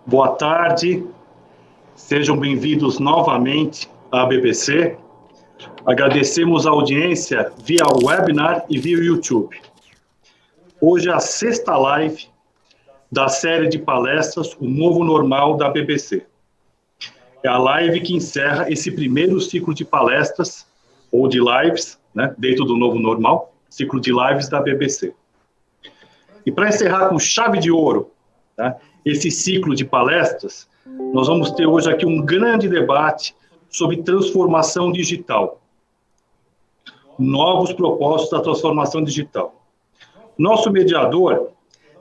Boa tarde, sejam bem-vindos novamente à BBC. Agradecemos a audiência via webinar e via YouTube. Hoje é a sexta live da série de palestras O Novo Normal da BBC. É a live que encerra esse primeiro ciclo de palestras, ou de lives, né, dentro do Novo Normal, ciclo de lives da BBC. E para encerrar com chave de ouro, tá, esse ciclo de palestras, nós vamos ter hoje aqui um grande debate sobre transformação digital. Novos propósitos da transformação digital. Nosso mediador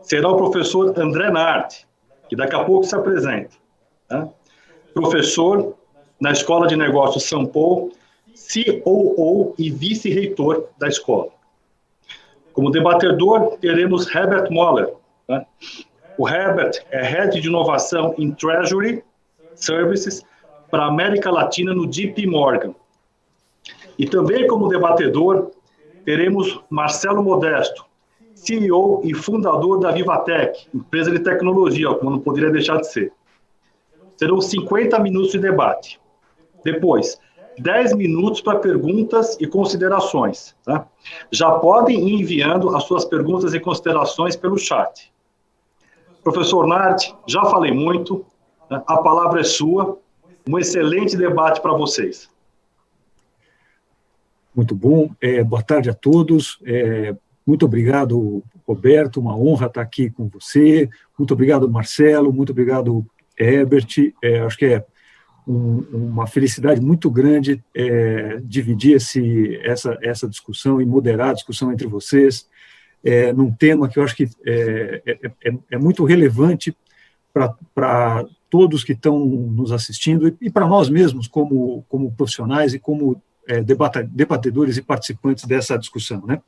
será o professor André Nardi, que daqui a pouco se apresenta. Tá? Professor na Escola de Negócios São Paulo, COO e vice-reitor da escola. Como debatedor, teremos Herbert Moller. Tá? O Herbert é Head de Inovação em Treasury Services para a América Latina no JP Morgan. E também como debatedor, teremos Marcelo Modesto, CEO e fundador da Vivatech, empresa de tecnologia, como não poderia deixar de ser. Serão 50 minutos de debate. Depois, 10 minutos para perguntas e considerações. Tá? Já podem ir enviando as suas perguntas e considerações pelo chat. Professor Nardi, já falei muito, né? A palavra é sua. Um excelente debate para vocês. Muito bom. Boa tarde a todos. Muito obrigado, Roberto. Uma honra estar aqui com você. Muito obrigado, Marcelo. Muito obrigado, Herbert. Acho que é uma felicidade muito grande dividir essa discussão e moderar a discussão entre vocês num tema que eu acho que é muito relevante para todos que estão nos assistindo e para nós mesmos como profissionais e como debatedores e participantes dessa discussão, né?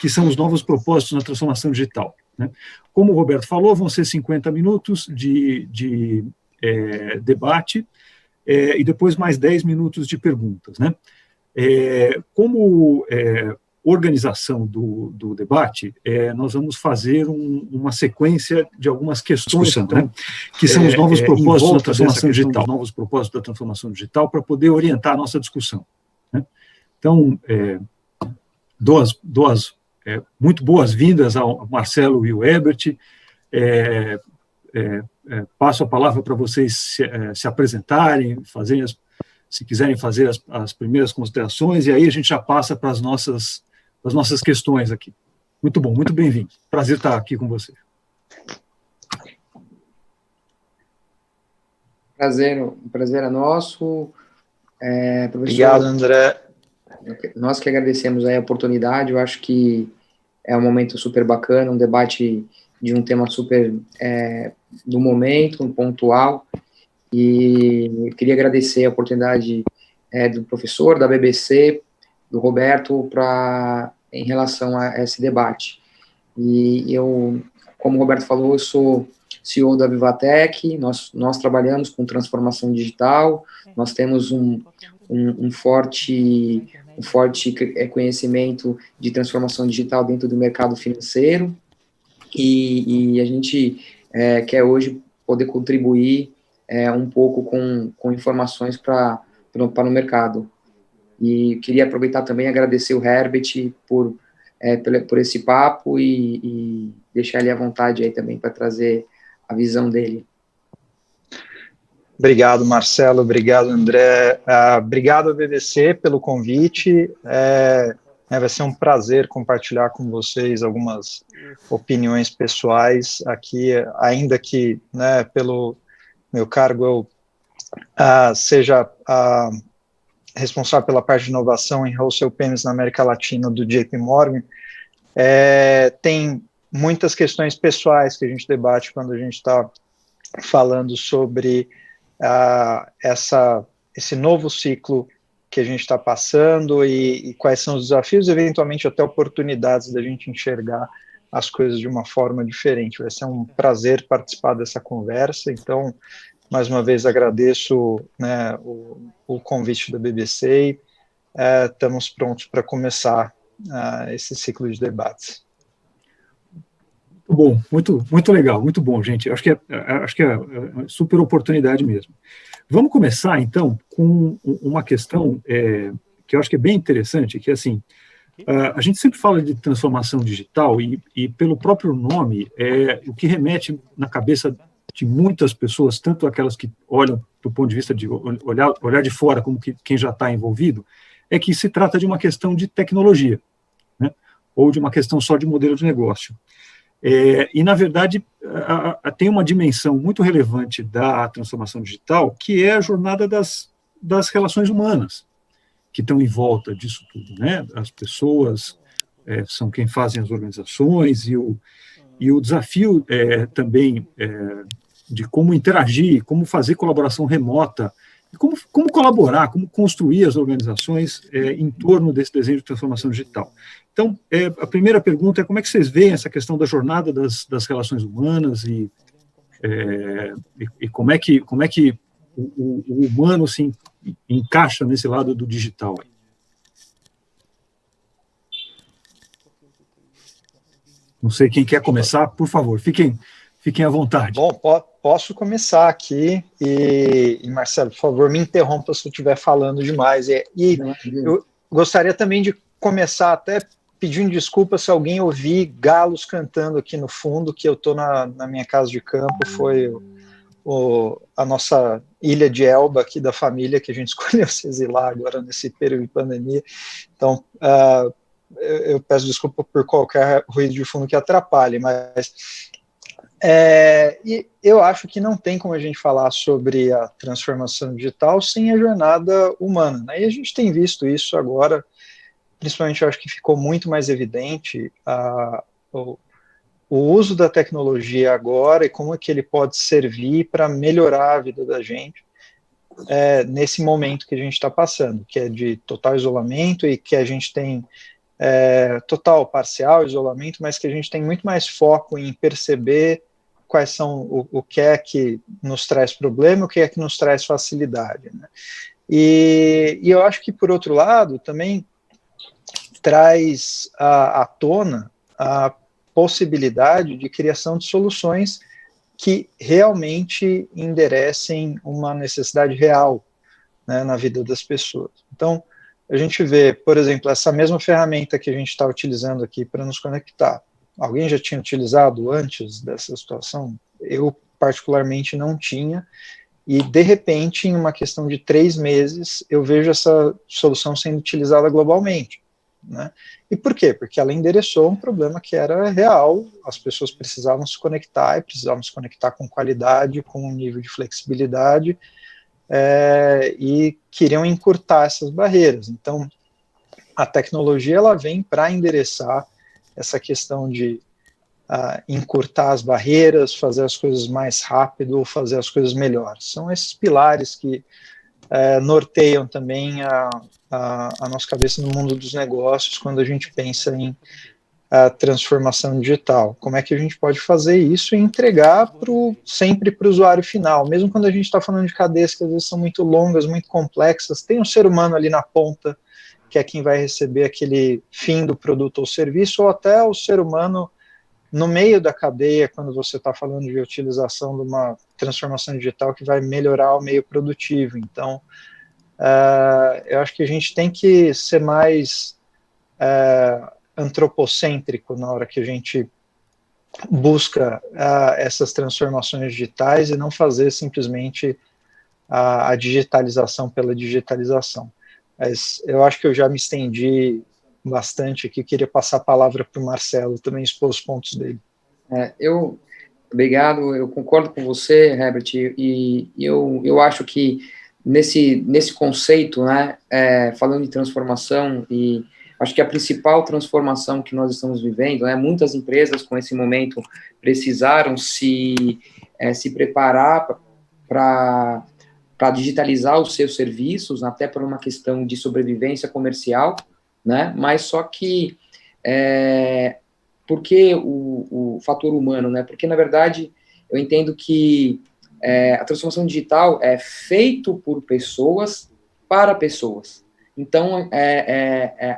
Que são os novos propósitos na transformação digital. Né? Como o Roberto falou, vão ser 50 minutos de debate e depois mais 10 minutos de perguntas. Né? Como organização do debate, nós vamos fazer uma sequência de algumas questões, né? Que são os novos propósitos da transformação digital, novos propósitos da transformação digital para poder orientar a nossa discussão. Né? Então, muito boas-vindas ao Marcelo e ao Herbert. Passo a palavra para vocês se apresentarem, se quiserem fazer as primeiras considerações, e aí a gente já passa para as nossas questões aqui. Muito bom, muito bem-vindo. Prazer estar aqui com você. Um prazer é nosso. Professor, obrigado, André. Nós que agradecemos aí a oportunidade. Eu acho que é um momento super bacana, um debate de um tema super do momento, pontual, e eu queria agradecer a oportunidade do professor, da BBC, do Roberto, em relação a esse debate. E eu, como o Roberto falou, eu sou CEO da Vivatech, nós trabalhamos com transformação digital, nós temos um forte conhecimento de transformação digital dentro do mercado financeiro, e a gente quer hoje poder contribuir um pouco com informações para o mercado. E queria aproveitar também e agradecer o Herbert por esse papo e deixar ele à vontade aí também para trazer a visão dele. Obrigado, Marcelo. Obrigado, André. Obrigado à BBC pelo convite. Vai ser um prazer compartilhar com vocês algumas opiniões pessoais aqui, ainda que, né, pelo meu cargo eu seja responsável pela parte de inovação em wholesale payments na América Latina do JP Morgan. Tem muitas questões pessoais que a gente debate quando a gente está falando sobre esse novo ciclo que a gente está passando e quais são os desafios, eventualmente até oportunidades da gente enxergar as coisas de uma forma diferente. Vai ser um prazer participar dessa conversa, então, mais uma vez, agradeço, né, o convite da BBC e estamos prontos para começar esse ciclo de debates. Bom, muito legal, muito bom, gente. Acho que é super oportunidade mesmo. Vamos começar, então, com uma questão que eu acho que é bem interessante, que é assim, a gente sempre fala de transformação digital e pelo próprio nome, o que remete na cabeça de muitas pessoas, tanto aquelas que olham do ponto de vista de olhar de fora, como quem já está envolvido, é que se trata de uma questão de tecnologia, né? Ou de uma questão só de modelo de negócio. E, na verdade, tem uma dimensão muito relevante da transformação digital, que é a jornada das relações humanas, que estão em volta disso tudo, né? As pessoas são quem fazem as organizações, e o desafio também de como interagir, como fazer colaboração remota, e como colaborar, como construir as organizações em torno desse desenho de transformação digital. Então, a primeira pergunta é como é que vocês veem essa questão da jornada das relações humanas e como é que o humano se encaixa nesse lado do digital? Não sei quem quer começar, por favor, fiquem à vontade. Bom, posso começar aqui e Marcelo, por favor, me interrompa se eu estiver falando demais. Eu gostaria também de começar até pedindo desculpa se alguém ouvir galos cantando aqui no fundo, que eu estou na minha casa de campo, foi a nossa ilha de Elba aqui da família, que a gente escolheu se exilar agora nesse período de pandemia. Então, eu peço desculpa por qualquer ruído de fundo que atrapalhe, mas e eu acho que não tem como a gente falar sobre a transformação digital sem a jornada humana, né? E a gente tem visto isso agora, principalmente eu acho que ficou muito mais evidente o uso da tecnologia agora e como é que ele pode servir para melhorar a vida da gente nesse momento que a gente está passando, que é de total isolamento e que a gente tem total, parcial isolamento, mas que a gente tem muito mais foco em perceber quais são o que é que nos traz problema, o que é que nos traz facilidade, né? E eu acho que, por outro lado, também traz à tona a possibilidade de criação de soluções que realmente enderecem uma necessidade real, né, na vida das pessoas. Então, a gente vê, por exemplo, essa mesma ferramenta que a gente está utilizando aqui para nos conectar. Alguém já tinha utilizado antes dessa situação? Eu, particularmente, não tinha. E, de repente, em uma questão de 3 meses, eu vejo essa solução sendo utilizada globalmente, né? E por quê? Porque ela endereçou um problema que era real, as pessoas precisavam se conectar, e precisavam se conectar com qualidade, com um nível de flexibilidade, e queriam encurtar essas barreiras. Então, a tecnologia ela vem para endereçar essa questão de encurtar as barreiras, fazer as coisas mais rápido, fazer as coisas melhor. São esses pilares que norteiam também a nossa cabeça no mundo dos negócios quando a gente pensa em transformação digital. Como é que a gente pode fazer isso e entregar sempre para o usuário final, mesmo quando a gente está falando de cadeias que às vezes são muito longas, muito complexas, tem um ser humano ali na ponta, que é quem vai receber aquele fim do produto ou serviço, ou até o ser humano no meio da cadeia, quando você está falando de utilização de uma transformação digital que vai melhorar o meio produtivo. Então, eu acho que a gente tem que ser mais antropocêntrico na hora que a gente busca essas transformações digitais e não fazer simplesmente a digitalização pela digitalização. Mas eu acho que eu já me estendi bastante aqui, queria passar a palavra para o Marcelo também expor os pontos dele. Obrigado, eu concordo com você, Herbert, e eu acho que nesse conceito, né, falando de transformação, e acho que a principal transformação que nós estamos vivendo, né, muitas empresas com esse momento precisaram se preparar para digitalizar os seus serviços, até por uma questão de sobrevivência comercial, né? Mas só que por que o fator humano, né? Porque, na verdade, eu entendo que a transformação digital é feito por pessoas para pessoas. Então,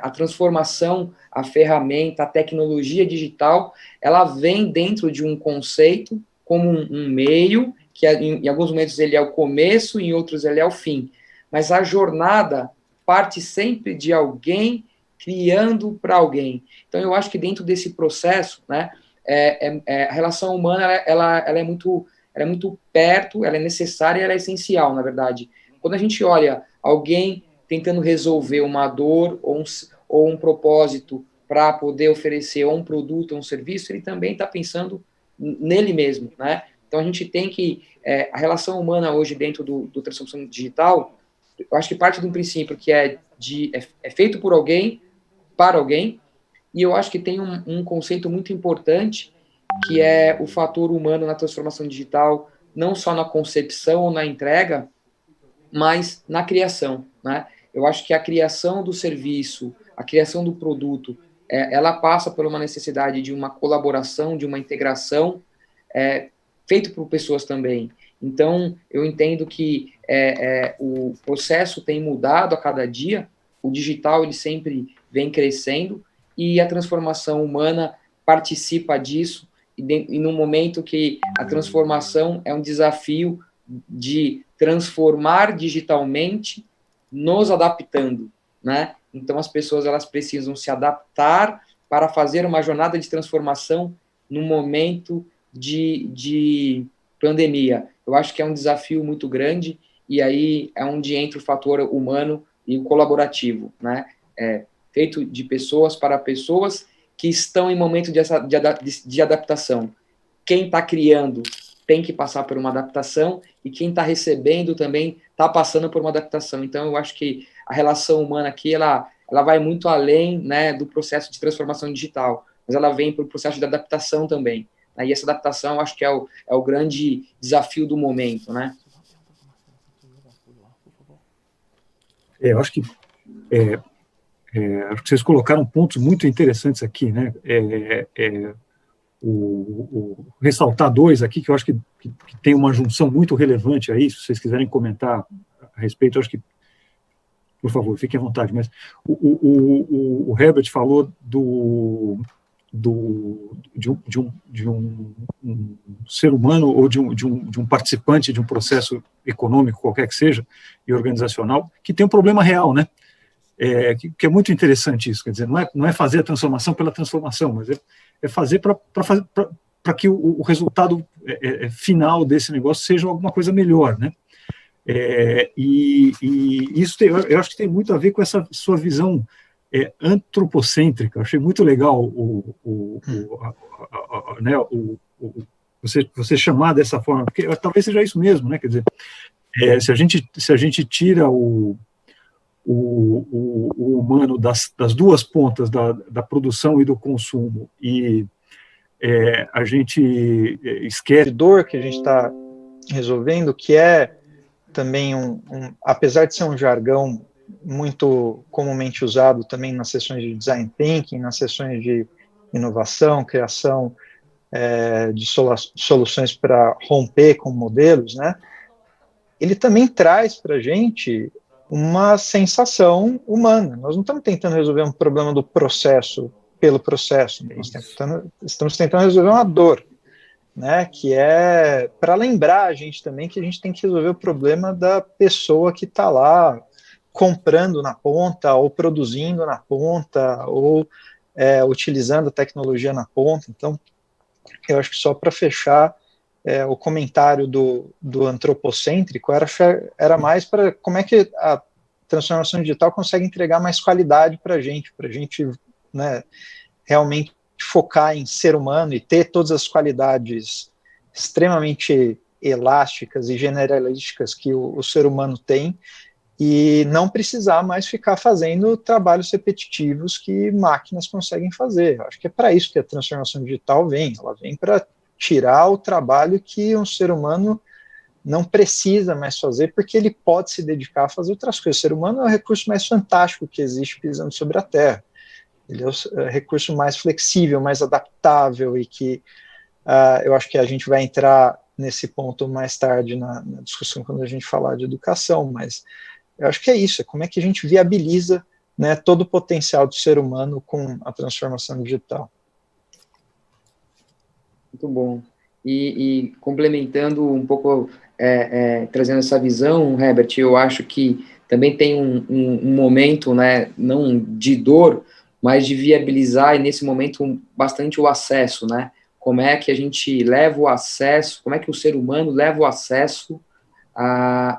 a transformação, a ferramenta, a tecnologia digital, ela vem dentro de um conceito como um meio, que em alguns momentos ele é o começo, em outros ele é o fim. Mas a jornada parte sempre de alguém criando para alguém. Então, eu acho que dentro desse processo, né, a relação humana ela é muito perto, ela é necessária, ela é essencial, na verdade. Quando a gente olha alguém tentando resolver uma dor ou um propósito para poder oferecer ou um produto ou um serviço, ele também está pensando nele mesmo, né? Então, a gente tem que... a relação humana hoje dentro do transformação digital, eu acho que parte de um princípio que é feito por alguém, para alguém, e eu acho que tem um conceito muito importante, que é o fator humano na transformação digital, não só na concepção ou na entrega, mas na criação, né? Eu acho que a criação do serviço, a criação do produto, ela passa por uma necessidade de uma colaboração, de uma integração, feito por pessoas também. Então, eu entendo que o processo tem mudado a cada dia, o digital ele sempre vem crescendo, e a transformação humana participa disso, e no momento que a transformação é um desafio de transformar digitalmente, nos adaptando, né? Então, as pessoas elas precisam se adaptar para fazer uma jornada de transformação no momento de pandemia. Eu acho que é um desafio muito grande, e aí é onde entra o fator humano e o colaborativo, né? Feito de pessoas para pessoas que estão em momento de adaptação. Quem está criando tem que passar por uma adaptação, e quem está recebendo também está passando por uma adaptação. Então, eu acho que a relação humana aqui, ela vai muito além, né, do processo de transformação digital, mas ela vem para o processo de adaptação também. E essa adaptação, eu acho que é o grande desafio do momento, né? Eu acho que vocês colocaram pontos muito interessantes aqui, né? Ressaltar dois aqui, que eu acho que tem uma junção muito relevante aí, se vocês quiserem comentar a respeito, eu acho que, por favor, fiquem à vontade, mas o Herbert falou de um ser humano ou de um participante de um processo econômico, qualquer que seja, e organizacional, que tem um problema real, né? Que é muito interessante isso, quer dizer, não é fazer a transformação pela transformação, mas é fazer para que o resultado final desse negócio seja alguma coisa melhor, né? E isso eu acho que tem muito a ver com essa sua visão antropocêntrica. Eu achei muito legal você chamar dessa forma, porque talvez seja isso mesmo, né? Quer dizer, se a gente tira o humano das duas pontas da produção e do consumo, e a gente esquece dor que a gente está resolvendo, que é também apesar de ser um jargão muito comumente usado também nas sessões de design thinking, nas sessões de inovação, criação de soluções para romper com modelos, né? Ele também traz para a gente uma sensação humana. Nós não estamos tentando resolver um problema do processo pelo processo, estamos tentando resolver uma dor, né, que é para lembrar a gente também que a gente tem que resolver o problema da pessoa que está lá comprando na ponta, ou produzindo na ponta, ou utilizando a tecnologia na ponta. Então, eu acho que só para fechar, o comentário do antropocêntrico era mais para como é que a transformação digital consegue entregar mais qualidade para a gente, né, realmente focar em ser humano e ter todas as qualidades extremamente elásticas e generalísticas que o ser humano tem, e não precisar mais ficar fazendo trabalhos repetitivos que máquinas conseguem fazer. Acho que é para isso que a transformação digital vem. Ela vem para tirar o trabalho que um ser humano não precisa mais fazer, porque ele pode se dedicar a fazer outras coisas. O ser humano é o recurso mais fantástico que existe pisando sobre a Terra. Ele é o recurso mais flexível, mais adaptável, e que eu acho que a gente vai entrar nesse ponto mais tarde na discussão quando a gente falar de educação, mas eu acho que é isso, é como é que a gente viabiliza, né, todo o potencial do ser humano com a transformação digital. Muito bom. E complementando um pouco, trazendo essa visão, Herbert, eu acho que também tem um momento, né, não de dor, mas de viabilizar, e nesse momento, bastante o acesso, né? Como é que a gente leva o acesso, como é que o ser humano leva o acesso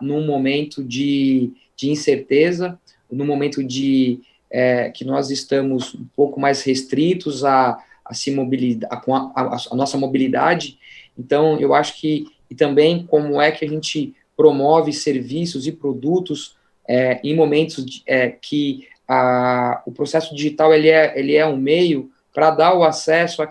num momento de incerteza, num momento que nós estamos um pouco mais restritos a se mobilizar, com a nossa mobilidade. Então, eu acho que, e também como é que a gente promove serviços e produtos em momentos que o processo digital ele é um meio para dar o acesso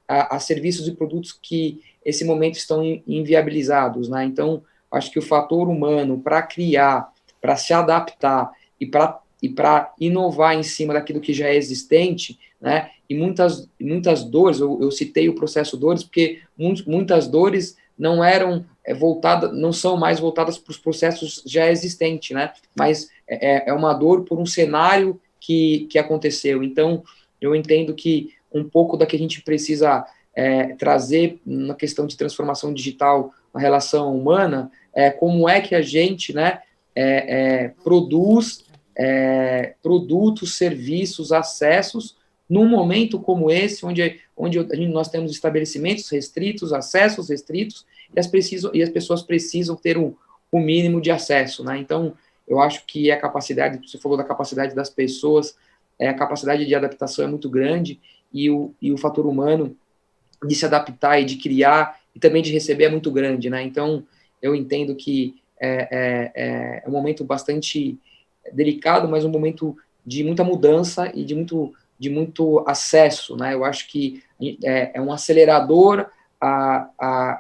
a serviços e produtos que esse momento estão inviabilizados, né? Então, acho que o fator humano para criar, para se adaptar e para inovar em cima daquilo que já é existente, né? E muitas dores, eu citei o processo dores, porque muitas dores não eram voltadas, não são mais voltadas para os processos já existentes, né? Mas é uma dor por um cenário que aconteceu. Então, eu entendo que um pouco da que a gente precisa trazer na questão de transformação digital na relação humana como é que a gente, né, produz produtos, serviços, acessos num momento como esse, onde nós temos estabelecimentos restritos, acessos restritos, e as pessoas precisam ter o mínimo de acesso, né? Então, eu acho que a capacidade, você falou da capacidade das pessoas, a capacidade de adaptação é muito grande, e o fator humano de se adaptar e de criar, e também de receber é muito grande, né? Então, eu entendo que é um momento bastante delicado, mas um momento de muita mudança e de muito acesso, né? Eu acho que é um acelerador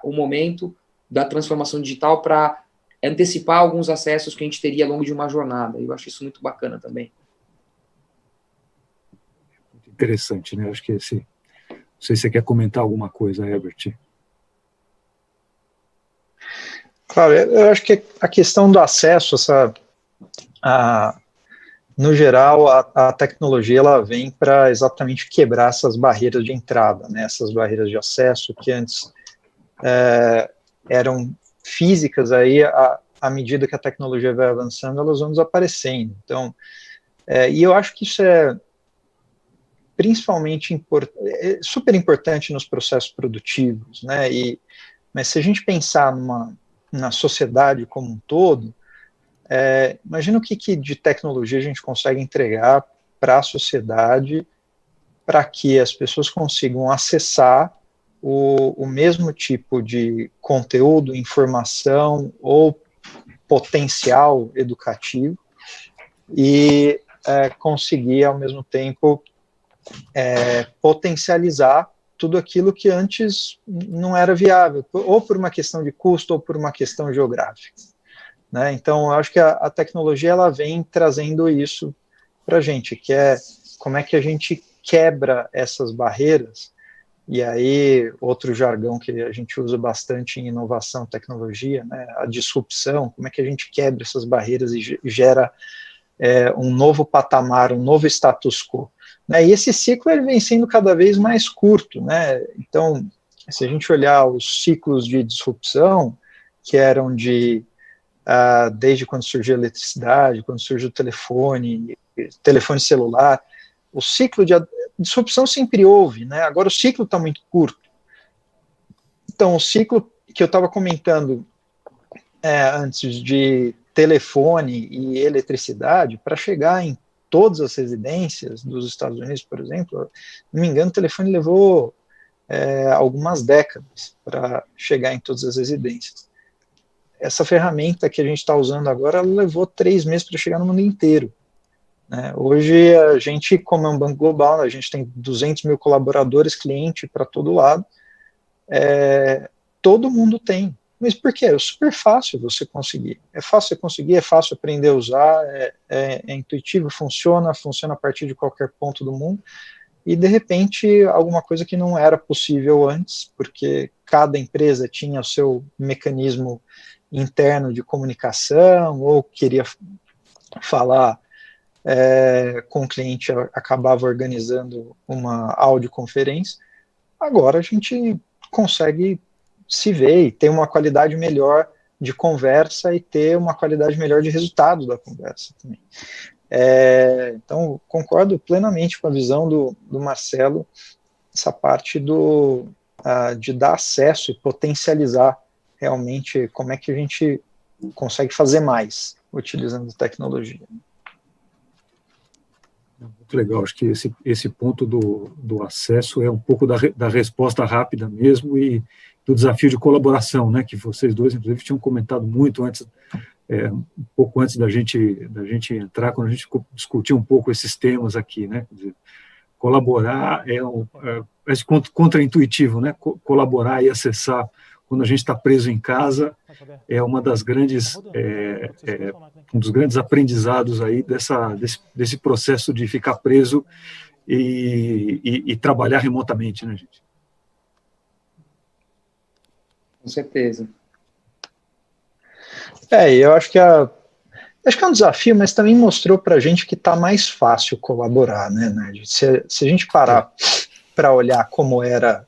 o momento da transformação digital para antecipar alguns acessos que a gente teria ao longo de uma jornada. Eu acho isso muito bacana também. Muito interessante, né? Acho que não sei se você quer comentar alguma coisa, Herbert. Claro, eu acho que a questão do acesso, no geral, a tecnologia ela vem para exatamente quebrar essas barreiras de entrada, né, essas barreiras de acesso que antes eram físicas, aí à medida que a tecnologia vai avançando, elas vão desaparecendo. Então, e eu acho que isso é principalmente super importante nos processos produtivos, né, mas se a gente pensar na sociedade como um todo, imagina o que de tecnologia a gente consegue entregar para a sociedade para que as pessoas consigam acessar o mesmo tipo de conteúdo, informação ou potencial educativo e conseguir, ao mesmo tempo, potencializar tudo aquilo que antes não era viável, ou por uma questão de custo ou por uma questão geográfica. Né? Então, eu acho que a tecnologia ela vem trazendo isso para a gente, que é como é que a gente quebra essas barreiras, e aí outro jargão que a gente usa bastante em inovação e tecnologia, né? A disrupção, como é que a gente quebra essas barreiras e gera um novo patamar, um novo status quo. Né? E esse ciclo ele vem sendo cada vez mais curto. Né? Então, se a gente olhar os ciclos de disrupção, que eram desde quando surgiu a eletricidade, quando surgiu o telefone celular, o ciclo de disrupção sempre houve, né? Agora o ciclo está muito curto. Então, o ciclo que eu estava comentando antes de telefone e eletricidade, para chegar em todas as residências dos Estados Unidos, por exemplo, não me engano, o telefone levou algumas décadas para chegar em todas as residências. Essa ferramenta que a gente está usando agora, ela levou 3 meses para chegar no mundo inteiro. Né? Hoje, a gente, como é um banco global, a gente tem 200 mil colaboradores, cliente para todo lado, todo mundo tem. Mas por quê? É super fácil você conseguir. É fácil você conseguir, é fácil aprender a usar, é intuitivo, funciona a partir de qualquer ponto do mundo, e de repente alguma coisa que não era possível antes, porque cada empresa tinha o seu mecanismo interno de comunicação, ou queria falar com o cliente, acabava organizando uma audioconferência. Agora a gente consegue se ver e ter uma qualidade melhor de conversa e ter uma qualidade melhor de resultado da conversa também. Então, concordo plenamente com a visão do Marcelo, essa parte de dar acesso e potencializar realmente como é que a gente consegue fazer mais utilizando tecnologia. Muito legal, acho que esse ponto do acesso é um pouco da resposta rápida mesmo e do desafio de colaboração, né, que vocês dois, inclusive, tinham comentado muito antes, um pouco antes da gente entrar, quando a gente discutiu um pouco esses temas aqui, né, quer dizer, colaborar é contra-intuitivo, né, colaborar e acessar quando a gente está preso em casa é uma das grandes, um dos grandes aprendizados aí desse processo de ficar preso e trabalhar remotamente, né, gente? Com certeza. Eu acho que é um desafio, mas também mostrou para a gente que está mais fácil colaborar, né, Nerd? Se a gente parar para olhar como era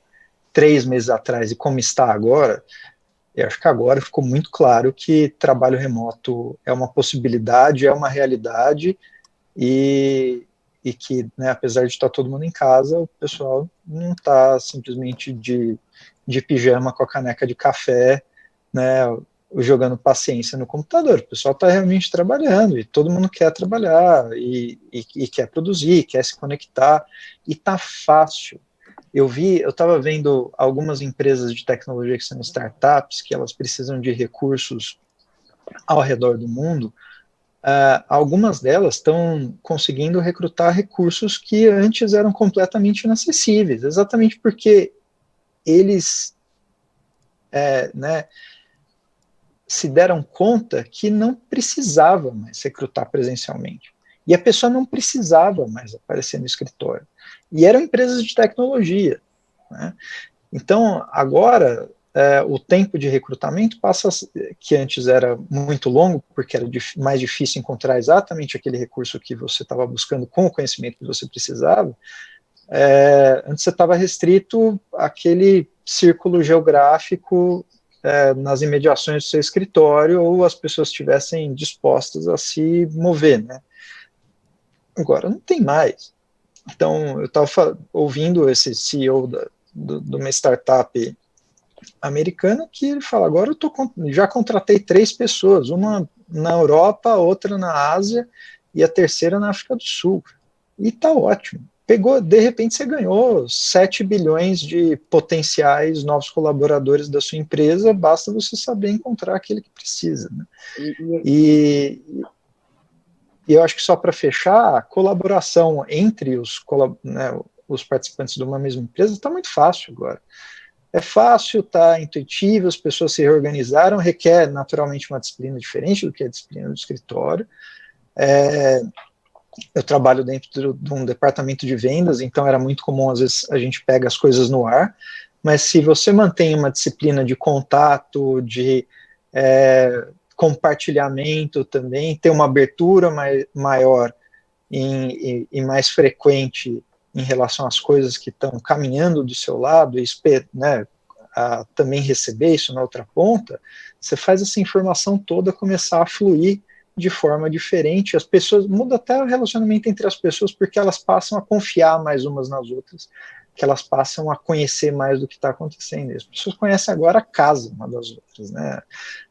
3 meses atrás e como está agora, eu acho que agora ficou muito claro que trabalho remoto é uma possibilidade, é uma realidade, e que, né, apesar de estar todo mundo em casa, o pessoal não está simplesmente de pijama com a caneca de café, né, jogando paciência no computador. O pessoal está realmente trabalhando, e todo mundo quer trabalhar, e quer produzir, quer se conectar, e está fácil. Eu estava vendo algumas empresas de tecnologia que são startups, que elas precisam de recursos ao redor do mundo. Algumas delas estão conseguindo recrutar recursos que antes eram completamente inacessíveis, exatamente porque eles se deram conta que não precisava mais recrutar presencialmente. E a pessoa não precisava mais aparecer no escritório. E eram empresas de tecnologia, né? Então, agora, o tempo de recrutamento passa, que antes era muito longo, porque era mais difícil encontrar exatamente aquele recurso que você estava buscando com o conhecimento que você precisava. Antes você estava restrito àquele círculo geográfico nas imediações do seu escritório, ou as pessoas estivessem dispostas a se mover, né? Agora não tem mais. Então, eu estava ouvindo esse CEO de uma startup americana que ele fala, agora já contratei 3 pessoas, uma na Europa, outra na Ásia e a terceira na África do Sul. E está ótimo. De repente você ganhou 7 bilhões de potenciais novos colaboradores da sua empresa, basta você saber encontrar aquele que precisa, né? E eu acho que, só para fechar, a colaboração entre os participantes de uma mesma empresa está muito fácil agora. É fácil, está intuitivo, as pessoas se reorganizaram, requer naturalmente uma disciplina diferente do que a disciplina do escritório. Eu trabalho dentro de um departamento de vendas, então era muito comum, às vezes, a gente pega as coisas no ar, mas se você mantém uma disciplina de contato, de compartilhamento também, ter uma abertura maior e mais frequente em relação às coisas que estão caminhando do seu lado, e também receber isso na outra ponta, você faz essa informação toda começar a fluir de forma diferente. As pessoas, muda até o relacionamento entre as pessoas, porque elas passam a confiar mais umas nas outras, que elas passam a conhecer mais do que está acontecendo. As pessoas conhecem agora a casa uma das outras, né?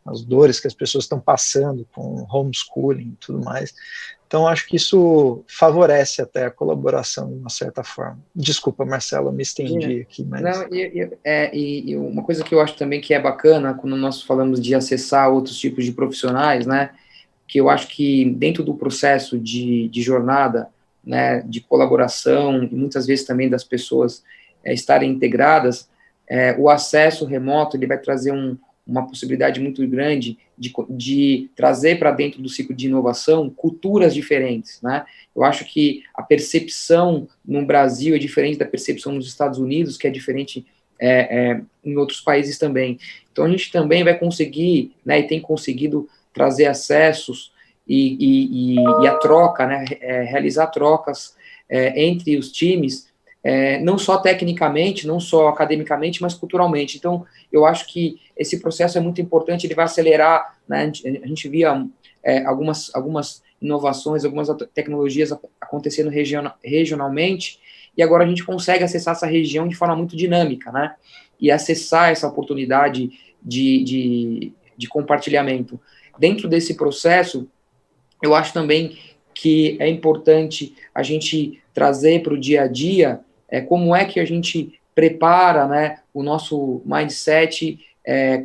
As dores que as pessoas estão passando com homeschooling e tudo mais. Então, acho que isso favorece até a colaboração de uma certa forma. Desculpa, Marcelo, me estendi aqui. Mas... Não, e uma coisa que eu acho também que é bacana, quando nós falamos de acessar outros tipos de profissionais, né, que eu acho que dentro do processo de jornada, né, de colaboração, e muitas vezes também das pessoas estarem integradas, o acesso remoto ele vai trazer uma possibilidade muito grande de trazer para dentro do ciclo de inovação culturas diferentes, né? Eu acho que a percepção no Brasil é diferente da percepção nos Estados Unidos, que é diferente em outros países também. Então, a gente também vai conseguir, né, e tem conseguido trazer acessos e a troca, né, realizar trocas entre os times, não só tecnicamente, não só academicamente, mas culturalmente. Então, eu acho que esse processo é muito importante, ele vai acelerar, né, a gente via algumas inovações, algumas tecnologias acontecendo regionalmente, e agora a gente consegue acessar essa região de forma muito dinâmica, né, e acessar essa oportunidade de compartilhamento. Dentro desse processo, eu acho também que é importante a gente trazer para o dia a dia como é que a gente prepara, né, o nosso mindset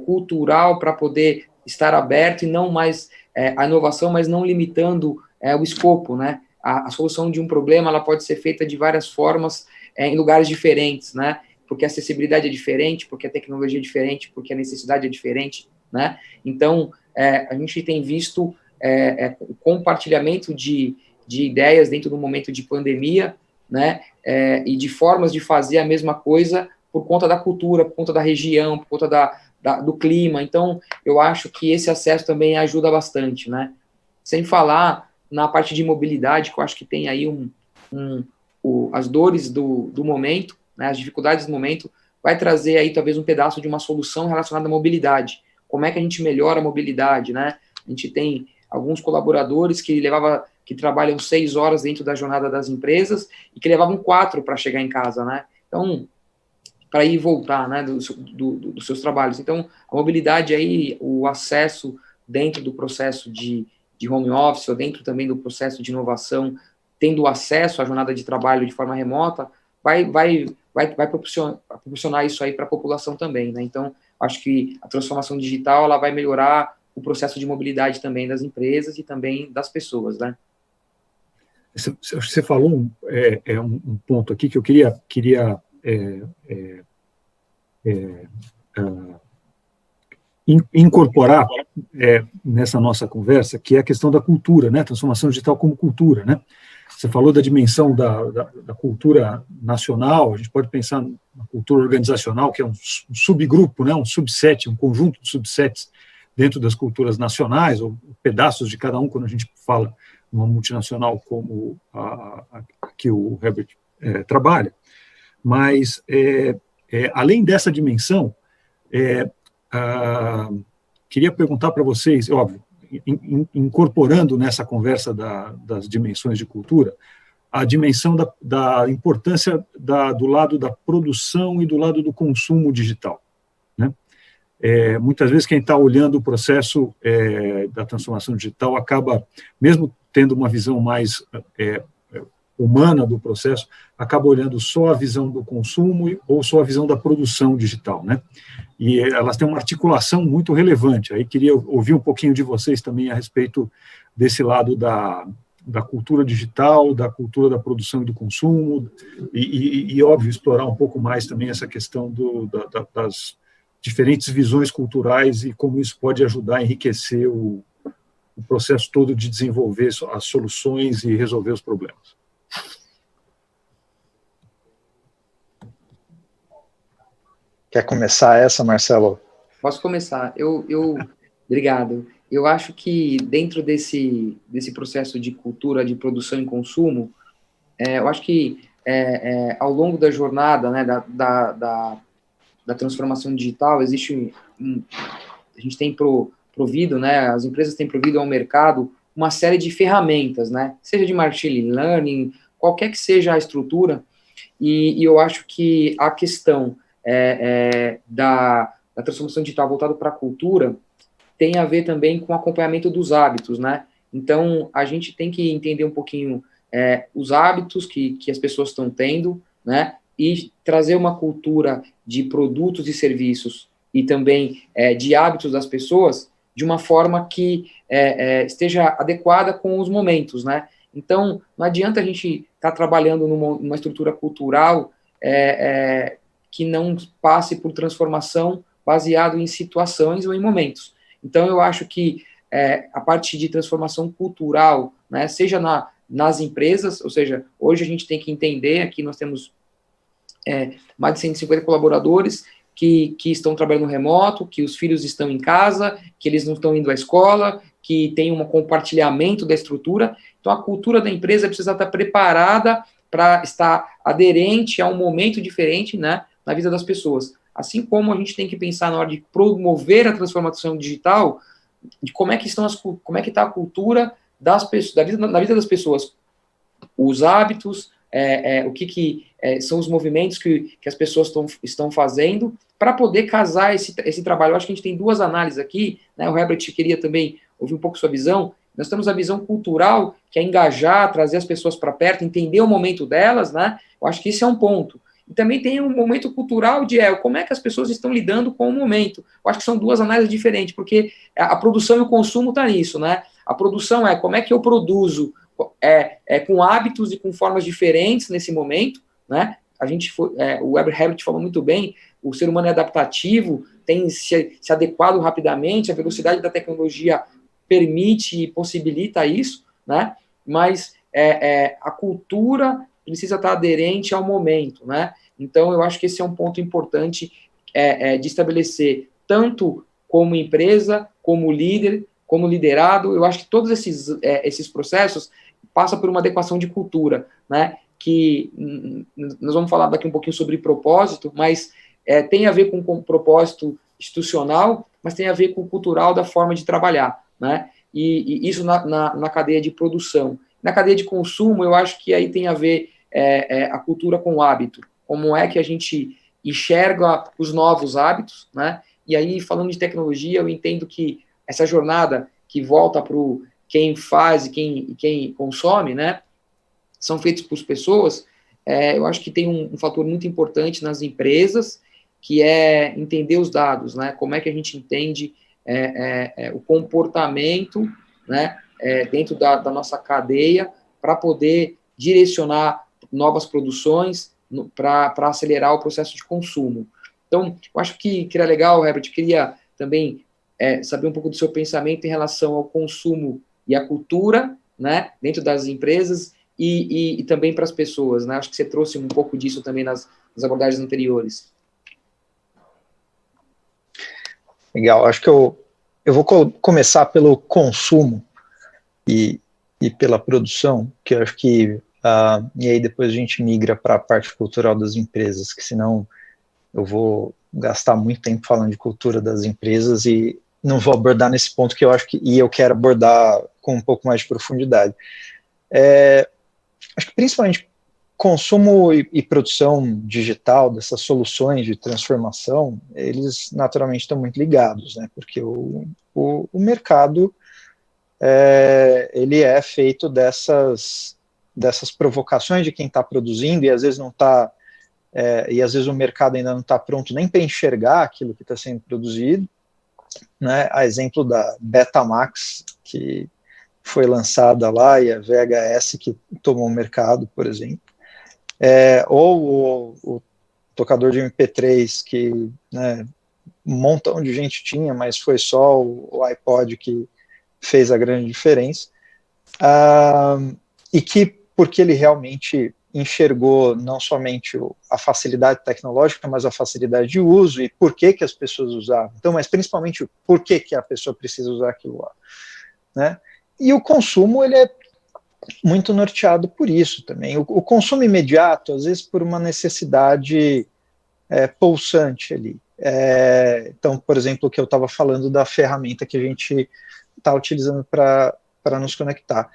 cultural para poder estar aberto e não mais a inovação, mas não limitando o escopo, né? A solução de um problema ela pode ser feita de várias formas em lugares diferentes, né? Porque a acessibilidade é diferente, porque a tecnologia é diferente, porque a necessidade é diferente, né? Então, a gente tem visto o compartilhamento de ideias dentro do momento de pandemia, né? E de formas de fazer a mesma coisa por conta da cultura, por conta da região, por conta do clima. Então, eu acho que esse acesso também ajuda bastante, né? Sem falar na parte de mobilidade, que eu acho que tem aí as dores do momento, né, as dificuldades do momento, vai trazer aí talvez um pedaço de uma solução relacionada à mobilidade. Como é que a gente melhora a mobilidade, né? A gente tem alguns colaboradores que trabalham 6 horas dentro da jornada das empresas e que levavam 4 para chegar em casa, né? Então, para ir e voltar, né, dos seus trabalhos. Então, a mobilidade aí, o acesso dentro do processo de home office, ou dentro também do processo de inovação, tendo acesso à jornada de trabalho de forma remota, vai proporcionar isso aí para a população também, né? Então, acho que a transformação digital, ela vai melhorar o processo de mobilidade também das empresas e também das pessoas, né? Você falou um ponto aqui que eu queria incorporar nessa nossa conversa, que é a questão da cultura, né? Transformação digital como cultura, né? Você falou da dimensão da cultura nacional, a gente pode pensar na cultura organizacional, que é um subgrupo, né? Um subset, um conjunto de subsets dentro das culturas nacionais, ou pedaços de cada um, quando a gente fala numa multinacional como a que o Herbert trabalha. Mas, além dessa dimensão, queria perguntar para vocês, óbvio, incorporando nessa conversa das dimensões de cultura, a dimensão da importância do lado da produção e do lado do consumo digital, né? Muitas vezes quem está olhando o processo da transformação digital acaba, mesmo tendo uma visão mais humana do processo, acaba olhando só a visão do consumo ou só a visão da produção digital, né? E elas têm uma articulação muito relevante. Aí queria ouvir um pouquinho de vocês também a respeito desse lado da cultura digital, da cultura da produção e do consumo, e óbvio, explorar um pouco mais também essa questão das diferentes visões culturais e como isso pode ajudar a enriquecer o processo todo de desenvolver as soluções e resolver os problemas. Quer começar essa, Marcelo? Posso começar. Obrigado. Eu acho que dentro desse processo de cultura de produção e consumo, eu acho que ao longo da jornada, né, da transformação digital, a gente tem provido, né, as empresas têm provido ao mercado uma série de ferramentas, né, seja de machine learning, qualquer que seja a estrutura, e eu acho que a questão da transformação digital voltada para a cultura tem a ver também com o acompanhamento dos hábitos, né? Então, a gente tem que entender um pouquinho os hábitos que as pessoas estão tendo, né? E trazer uma cultura de produtos e serviços e também de hábitos das pessoas de uma forma que esteja adequada com os momentos, né? Então, não adianta a gente estar trabalhando numa estrutura cultural que não passe por transformação baseado em situações ou em momentos. Então, eu acho que a parte de transformação cultural, né, seja nas empresas, ou seja, hoje a gente tem que entender, aqui nós temos mais de 150 colaboradores que estão trabalhando remoto, que os filhos estão em casa, que eles não estão indo à escola, que tem um compartilhamento da estrutura. Então, a cultura da empresa precisa estar preparada para estar aderente a um momento diferente, né, na vida das pessoas. Assim como a gente tem que pensar na hora de promover a transformação digital, de como é que está a cultura das pessoas, na vida das pessoas, os hábitos, o que são os movimentos que as pessoas estão fazendo, para poder casar esse trabalho. Eu acho que a gente tem duas análises aqui, né? O Herbert queria também ouvir um pouco sua visão. Nós temos a visão cultural, que é engajar, trazer as pessoas para perto, entender o momento delas, né? Eu acho que esse é um ponto. E também tem um momento cultural de como é que as pessoas estão lidando com o momento. Eu acho que são duas análises diferentes, porque a produção e o consumo está nisso, né? A produção como é que eu produzo com hábitos e com formas diferentes nesse momento, né? O Herbert falou muito bem, o ser humano é adaptativo, tem se adequado rapidamente, a velocidade da tecnologia permite e possibilita isso, né? Mas a cultura precisa estar aderente ao momento, né? Então, eu acho que esse é um ponto importante de estabelecer, tanto como empresa, como líder, como liderado. Eu acho que todos esses processos passam por uma adequação de cultura, né? Que nós vamos falar daqui um pouquinho sobre propósito, mas tem a ver com propósito institucional, mas tem a ver com o cultural da forma de trabalhar, né? E isso na cadeia de produção. Na cadeia de consumo, eu acho que aí tem a ver a cultura com o hábito. Como é que a gente enxerga os novos hábitos, né? E aí, falando de tecnologia, eu entendo que essa jornada que volta para quem faz e quem consome, né? São feitos por pessoas. Eu acho que tem um fator muito importante nas empresas, que é entender os dados, né? Como é que a gente entende o comportamento, né? Dentro da nossa cadeia, para poder direcionar novas produções para acelerar o processo de consumo. Então, eu acho que era legal, Herbert, queria também saber um pouco do seu pensamento em relação ao consumo e à cultura, né, dentro das empresas e também para as pessoas, né? Acho que você trouxe um pouco disso também nas abordagens anteriores. Legal, acho que eu vou começar pelo consumo e pela produção, que eu acho que e aí depois a gente migra para a parte cultural das empresas, que senão eu vou gastar muito tempo falando de cultura das empresas e não vou abordar nesse ponto que eu acho que eu quero abordar com um pouco mais de profundidade. Acho que principalmente consumo e produção digital dessas soluções de transformação, eles naturalmente estão muito ligados, né? Porque o mercado ele é feito dessas provocações de quem está produzindo e às vezes não está, e às vezes o mercado ainda não está pronto nem para enxergar aquilo que está sendo produzido, né? A exemplo da Betamax, que foi lançada lá, e a VHS que tomou o mercado, por exemplo, ou o tocador de MP3 que, né, um montão de gente tinha, mas foi só o iPod que fez a grande diferença, e que, porque ele realmente enxergou não somente a facilidade tecnológica, mas a facilidade de uso e por que as pessoas usavam. Então, mas principalmente por que a pessoa precisa usar aquilo lá, né? E o consumo, ele é muito norteado por isso também. O consumo imediato, às vezes por uma necessidade pulsante ali. Então, por exemplo, o que eu estava falando da ferramenta que a gente está utilizando para nos conectar.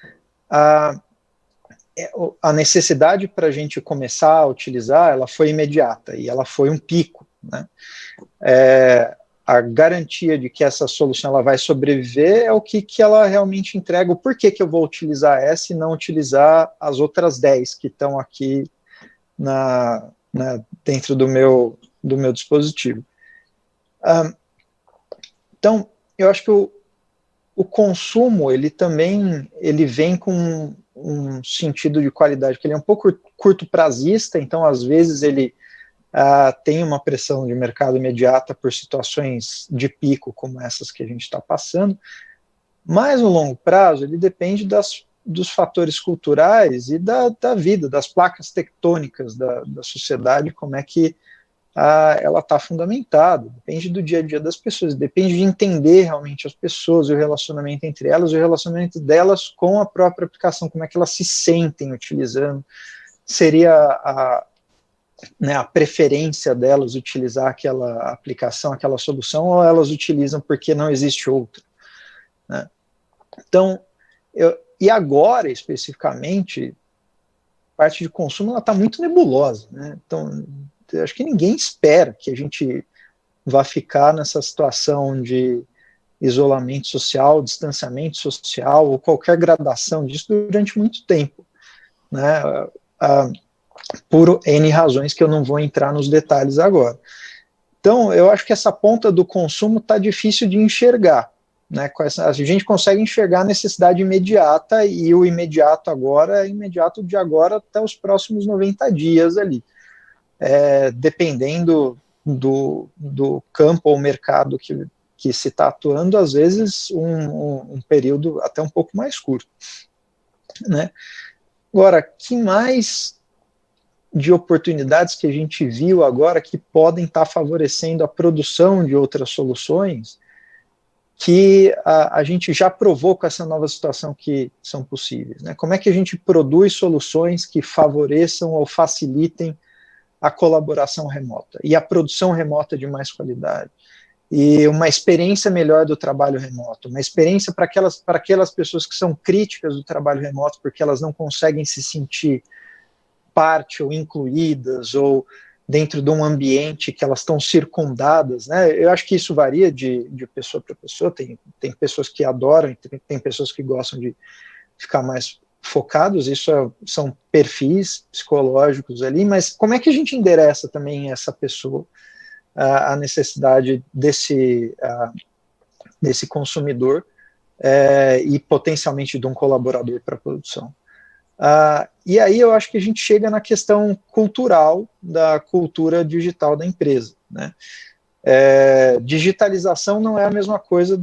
A necessidade para a gente começar a utilizar, ela foi imediata e ela foi um pico, né? A garantia de que essa solução ela vai sobreviver é o que ela realmente entrega. O porquê que eu vou utilizar essa e não utilizar as outras 10 que estão aqui dentro do meu dispositivo. Então, eu acho que o consumo, ele também vem com um sentido de qualidade, que ele é um pouco curto prazista, então às vezes ele tem uma pressão de mercado imediata por situações de pico como essas que a gente está passando, mas no longo prazo ele depende dos fatores culturais e da vida, das placas tectônicas da sociedade, como é que ela está fundamentada, depende do dia a dia das pessoas, depende de entender realmente as pessoas, o relacionamento entre elas, o relacionamento delas com a própria aplicação, como é que elas se sentem utilizando, seria a preferência delas utilizar aquela aplicação, aquela solução, ou elas utilizam porque não existe outra, né? Então, e agora, especificamente, a parte de consumo ela está muito nebulosa, né? Então, eu acho que ninguém espera que a gente vá ficar nessa situação de isolamento social, distanciamento social, ou qualquer gradação disso durante muito tempo, né? Por N razões que eu não vou entrar nos detalhes agora. Então, eu acho que essa ponta do consumo está difícil de enxergar, né? A gente consegue enxergar a necessidade imediata, e o imediato agora é imediato de agora até os próximos 90 dias ali. Dependendo do campo ou mercado que se está atuando, às vezes um período até um pouco mais curto, né? Agora, que mais de oportunidades que a gente viu agora que podem estar favorecendo a produção de outras soluções que a gente já provou com essa nova situação que são possíveis, né? Como é que a gente produz soluções que favoreçam ou facilitem a colaboração remota e a produção remota de mais qualidade, e uma experiência melhor do trabalho remoto, uma experiência para aquelas pessoas que são críticas do trabalho remoto porque elas não conseguem se sentir parte ou incluídas ou dentro de um ambiente que elas estão circundadas, né? Eu acho que isso varia de pessoa para pessoa, tem pessoas que adoram e tem pessoas que gostam de ficar mais focados, isso são perfis psicológicos ali, mas como é que a gente endereça também essa pessoa, a necessidade desse consumidor e potencialmente de um colaborador para a produção? E aí eu acho que a gente chega na questão cultural, da cultura digital da empresa, né? Digitalização não é a mesma coisa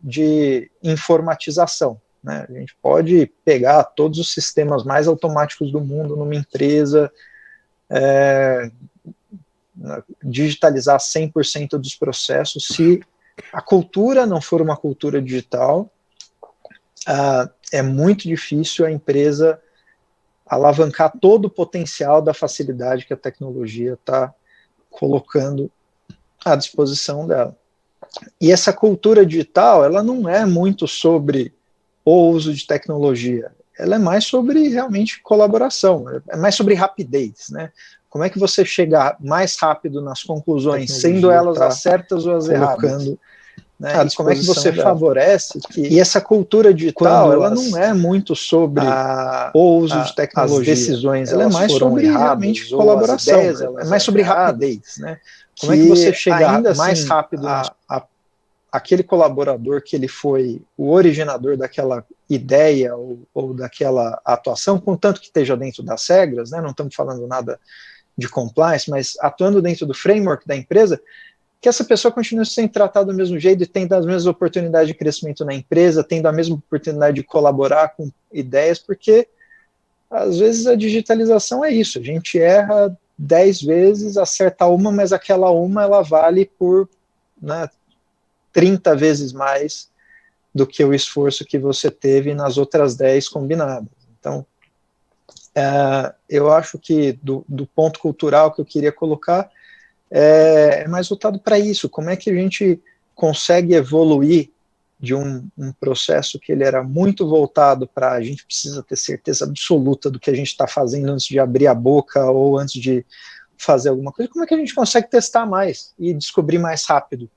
de informatização, né? A gente pode pegar todos os sistemas mais automáticos do mundo numa empresa, digitalizar 100% dos processos, se a cultura não for uma cultura digital, é muito difícil a empresa alavancar todo o potencial da facilidade que a tecnologia está colocando à disposição dela. E essa cultura digital, ela não é muito sobre o uso de tecnologia, ela é mais sobre realmente colaboração, é mais sobre rapidez, né? Como é que você chega mais rápido nas conclusões, sendo elas as certas ou as erradas, né? E como é que você favorece e essa cultura digital, ela não é muito sobre o uso de tecnologia, as decisões, ela é mais sobre realmente colaboração, é mais sobre rapidez, né? Como é que você chega ainda mais rápido aquele colaborador que ele foi o originador daquela ideia ou daquela atuação, contanto que esteja dentro das regras, né? Não estamos falando nada de compliance, mas atuando dentro do framework da empresa, que essa pessoa continue sendo tratada do mesmo jeito e tendo as mesmas oportunidades de crescimento na empresa, tendo a mesma oportunidade de colaborar com ideias, porque às vezes a digitalização é isso, a gente erra 10 vezes, acerta uma, mas aquela uma ela vale por, né, 30 vezes mais do que o esforço que você teve nas outras 10 combinadas. Então, eu acho que do ponto cultural que eu queria colocar é mais voltado para isso, como é que a gente consegue evoluir de um processo que ele era muito voltado para a gente precisa ter certeza absoluta do que a gente está fazendo antes de abrir a boca ou antes de fazer alguma coisa, como é que a gente consegue testar mais e descobrir mais rápido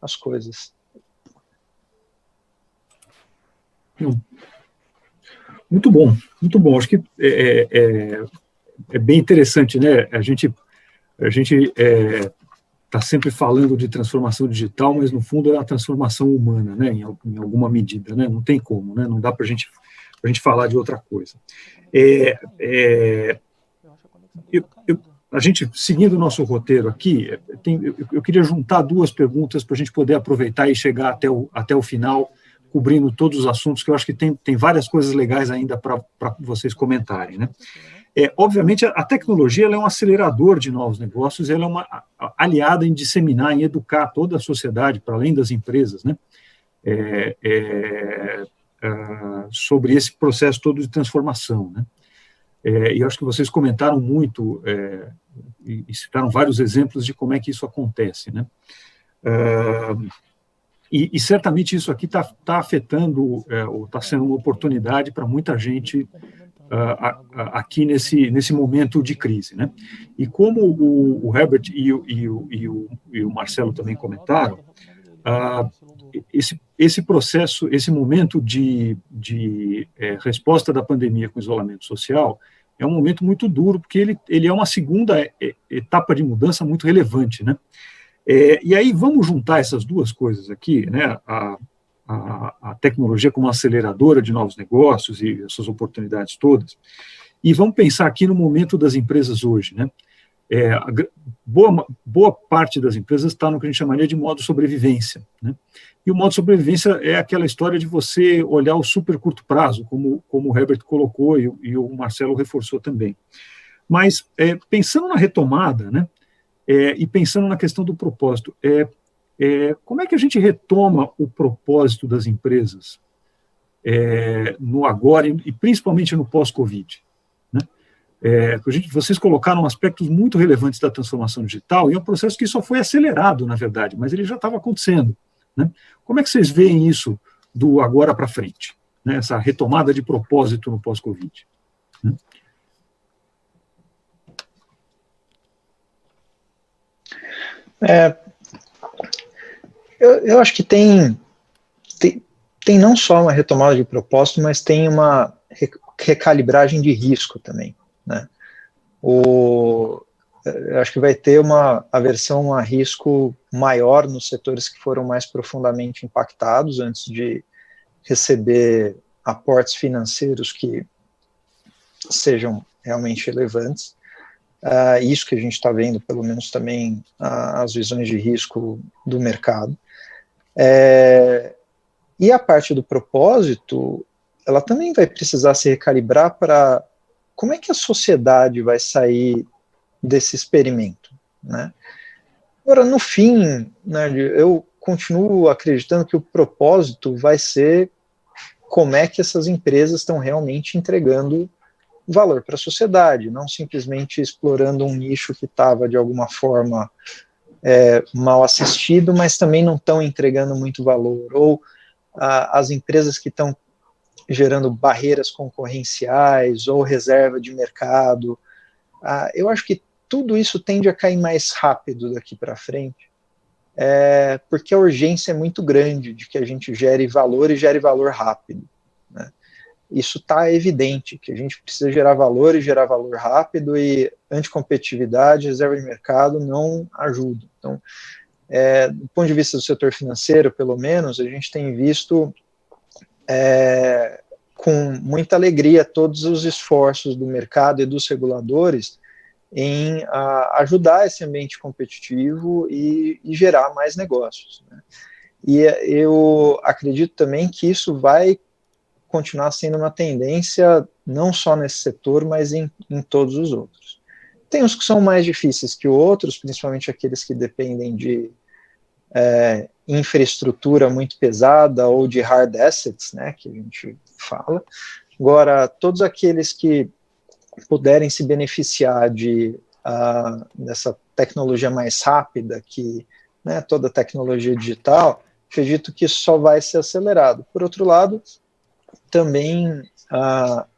as coisas? Muito bom, muito bom. Acho que é bem interessante, né? A gente está sempre falando de transformação digital, mas no fundo é uma transformação humana, né? Em alguma medida, né? Não tem como, né? Não dá para a gente falar de outra coisa. A gente, seguindo o nosso roteiro aqui, eu queria juntar duas perguntas para a gente poder aproveitar e chegar até o final, cobrindo todos os assuntos, que eu acho que tem várias coisas legais ainda para vocês comentarem, né? Obviamente, a tecnologia ela é um acelerador de novos negócios, ela é uma aliada em disseminar, em educar toda a sociedade, para além das empresas, né? Sobre esse processo todo de transformação, né? E eu acho que vocês comentaram muito e citaram vários exemplos de como é que isso acontece, né? E certamente isso aqui está afetando, ou está sendo uma oportunidade para muita gente aqui nesse momento de crise, né? E como o Herbert e o Marcelo também comentaram, esse processo, esse momento de resposta da pandemia com isolamento social é um momento muito duro, porque ele é uma segunda etapa de mudança muito relevante, né? E aí vamos juntar essas duas coisas aqui, né? A tecnologia como aceleradora de novos negócios e essas oportunidades todas, e vamos pensar aqui no momento das empresas hoje, né? Boa parte das empresas está no que a gente chamaria de modo sobrevivência, né? E o modo sobrevivência é aquela história de você olhar o super curto prazo, como o Herbert colocou e o Marcelo reforçou também. Mas pensando na retomada, né? E pensando na questão do propósito, como é que a gente retoma o propósito das empresas no agora e principalmente no pós-Covid? Né? Vocês colocaram aspectos muito relevantes da transformação digital e é um processo que só foi acelerado, na verdade, mas ele já estava acontecendo. Né? Como é que vocês veem isso do agora para frente? Né? Essa retomada de propósito no pós-Covid? Né? Eu acho que tem não só uma retomada de propósito, mas tem uma recalibragem de risco também, né? Eu acho que vai ter uma aversão a risco maior nos setores que foram mais profundamente impactados antes de receber aportes financeiros que sejam realmente relevantes. Isso que a gente está vendo, pelo menos também as visões de risco do mercado. E a parte do propósito, ela também vai precisar se recalibrar para como é que a sociedade vai sair desse experimento, né? Agora, no fim, né, eu continuo acreditando que o propósito vai ser como é que essas empresas estão realmente entregando valor para a sociedade, não simplesmente explorando um nicho que estava, de alguma forma, mal assistido, mas também não estão entregando muito valor, ou as empresas que estão gerando barreiras concorrenciais ou reserva de mercado. Eu acho que tudo isso tende a cair mais rápido daqui para frente, porque a urgência é muito grande de que a gente gere valor e gere valor rápido, né? Isso está evidente, que a gente precisa gerar valor e gerar valor rápido, e anticompetitividade, reserva de mercado não ajuda. Então, do ponto de vista do setor financeiro, pelo menos, a gente tem visto com muita alegria todos os esforços do mercado e dos reguladores em ajudar esse ambiente competitivo e gerar mais negócios, né? E eu acredito também que isso vai continuar sendo uma tendência não só nesse setor, mas em todos os outros. Tem uns que são mais difíceis que outros, principalmente aqueles que dependem de infraestrutura muito pesada ou de hard assets, né, que a gente fala. Agora, todos aqueles que puderem se beneficiar dessa tecnologia mais rápida, que, né, toda tecnologia digital, acredito que isso só vai ser acelerado. Por outro lado, também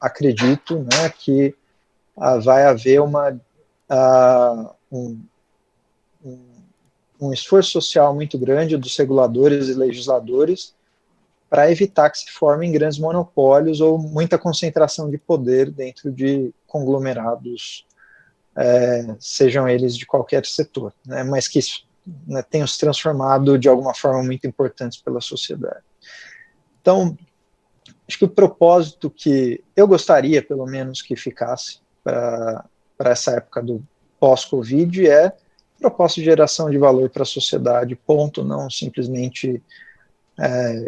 acredito, né, que vai haver um esforço social muito grande dos reguladores e legisladores para evitar que se formem grandes monopólios ou muita concentração de poder dentro de conglomerados, sejam eles de qualquer setor, né, mas que né, tenham se transformado de alguma forma muito importantes pela sociedade. Então, acho que o propósito que eu gostaria, pelo menos, que ficasse para essa época do pós-Covid é propósito de geração de valor para a sociedade, ponto, não simplesmente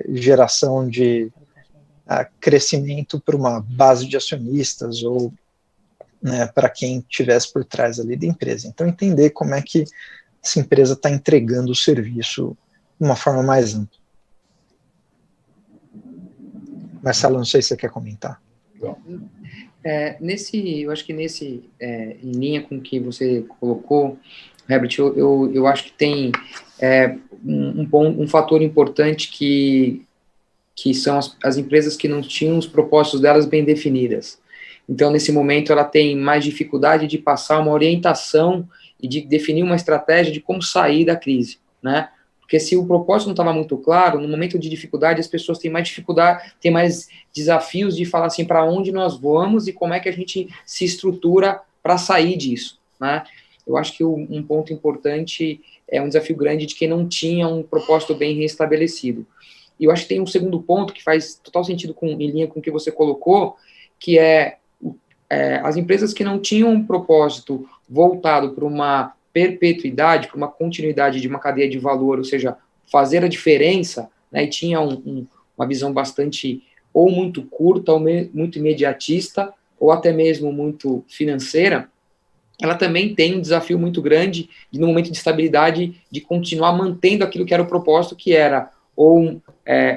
geração de crescimento para uma base de acionistas ou né, para quem estivesse por trás ali da empresa. Então, entender como é que essa empresa está entregando o serviço de uma forma mais ampla. Marcelo, não sei se você quer comentar. Eu acho que em linha com o que você colocou, Herbert, eu acho que tem um fator importante que são as empresas que não tinham os propósitos delas bem definidas. Então, nesse momento, ela tem mais dificuldade de passar uma orientação e de definir uma estratégia de como sair da crise, né? Porque se o propósito não estava muito claro, no momento de dificuldade, as pessoas têm mais dificuldade, têm mais desafios de falar assim, para onde nós vamos e como é que a gente se estrutura para sair disso, né? Eu acho que um ponto importante é um desafio grande de quem não tinha um propósito bem restabelecido. E eu acho que tem um segundo ponto que faz total sentido em linha com o que você colocou, que as empresas que não tinham um propósito voltado para uma perpetuidade, para uma continuidade de uma cadeia de valor, ou seja, fazer a diferença, né, e tinha uma visão bastante ou muito curta, ou muito imediatista, ou até mesmo muito financeira, ela também tem um desafio muito grande de, no momento de estabilidade, de continuar mantendo aquilo que era o propósito, que era ou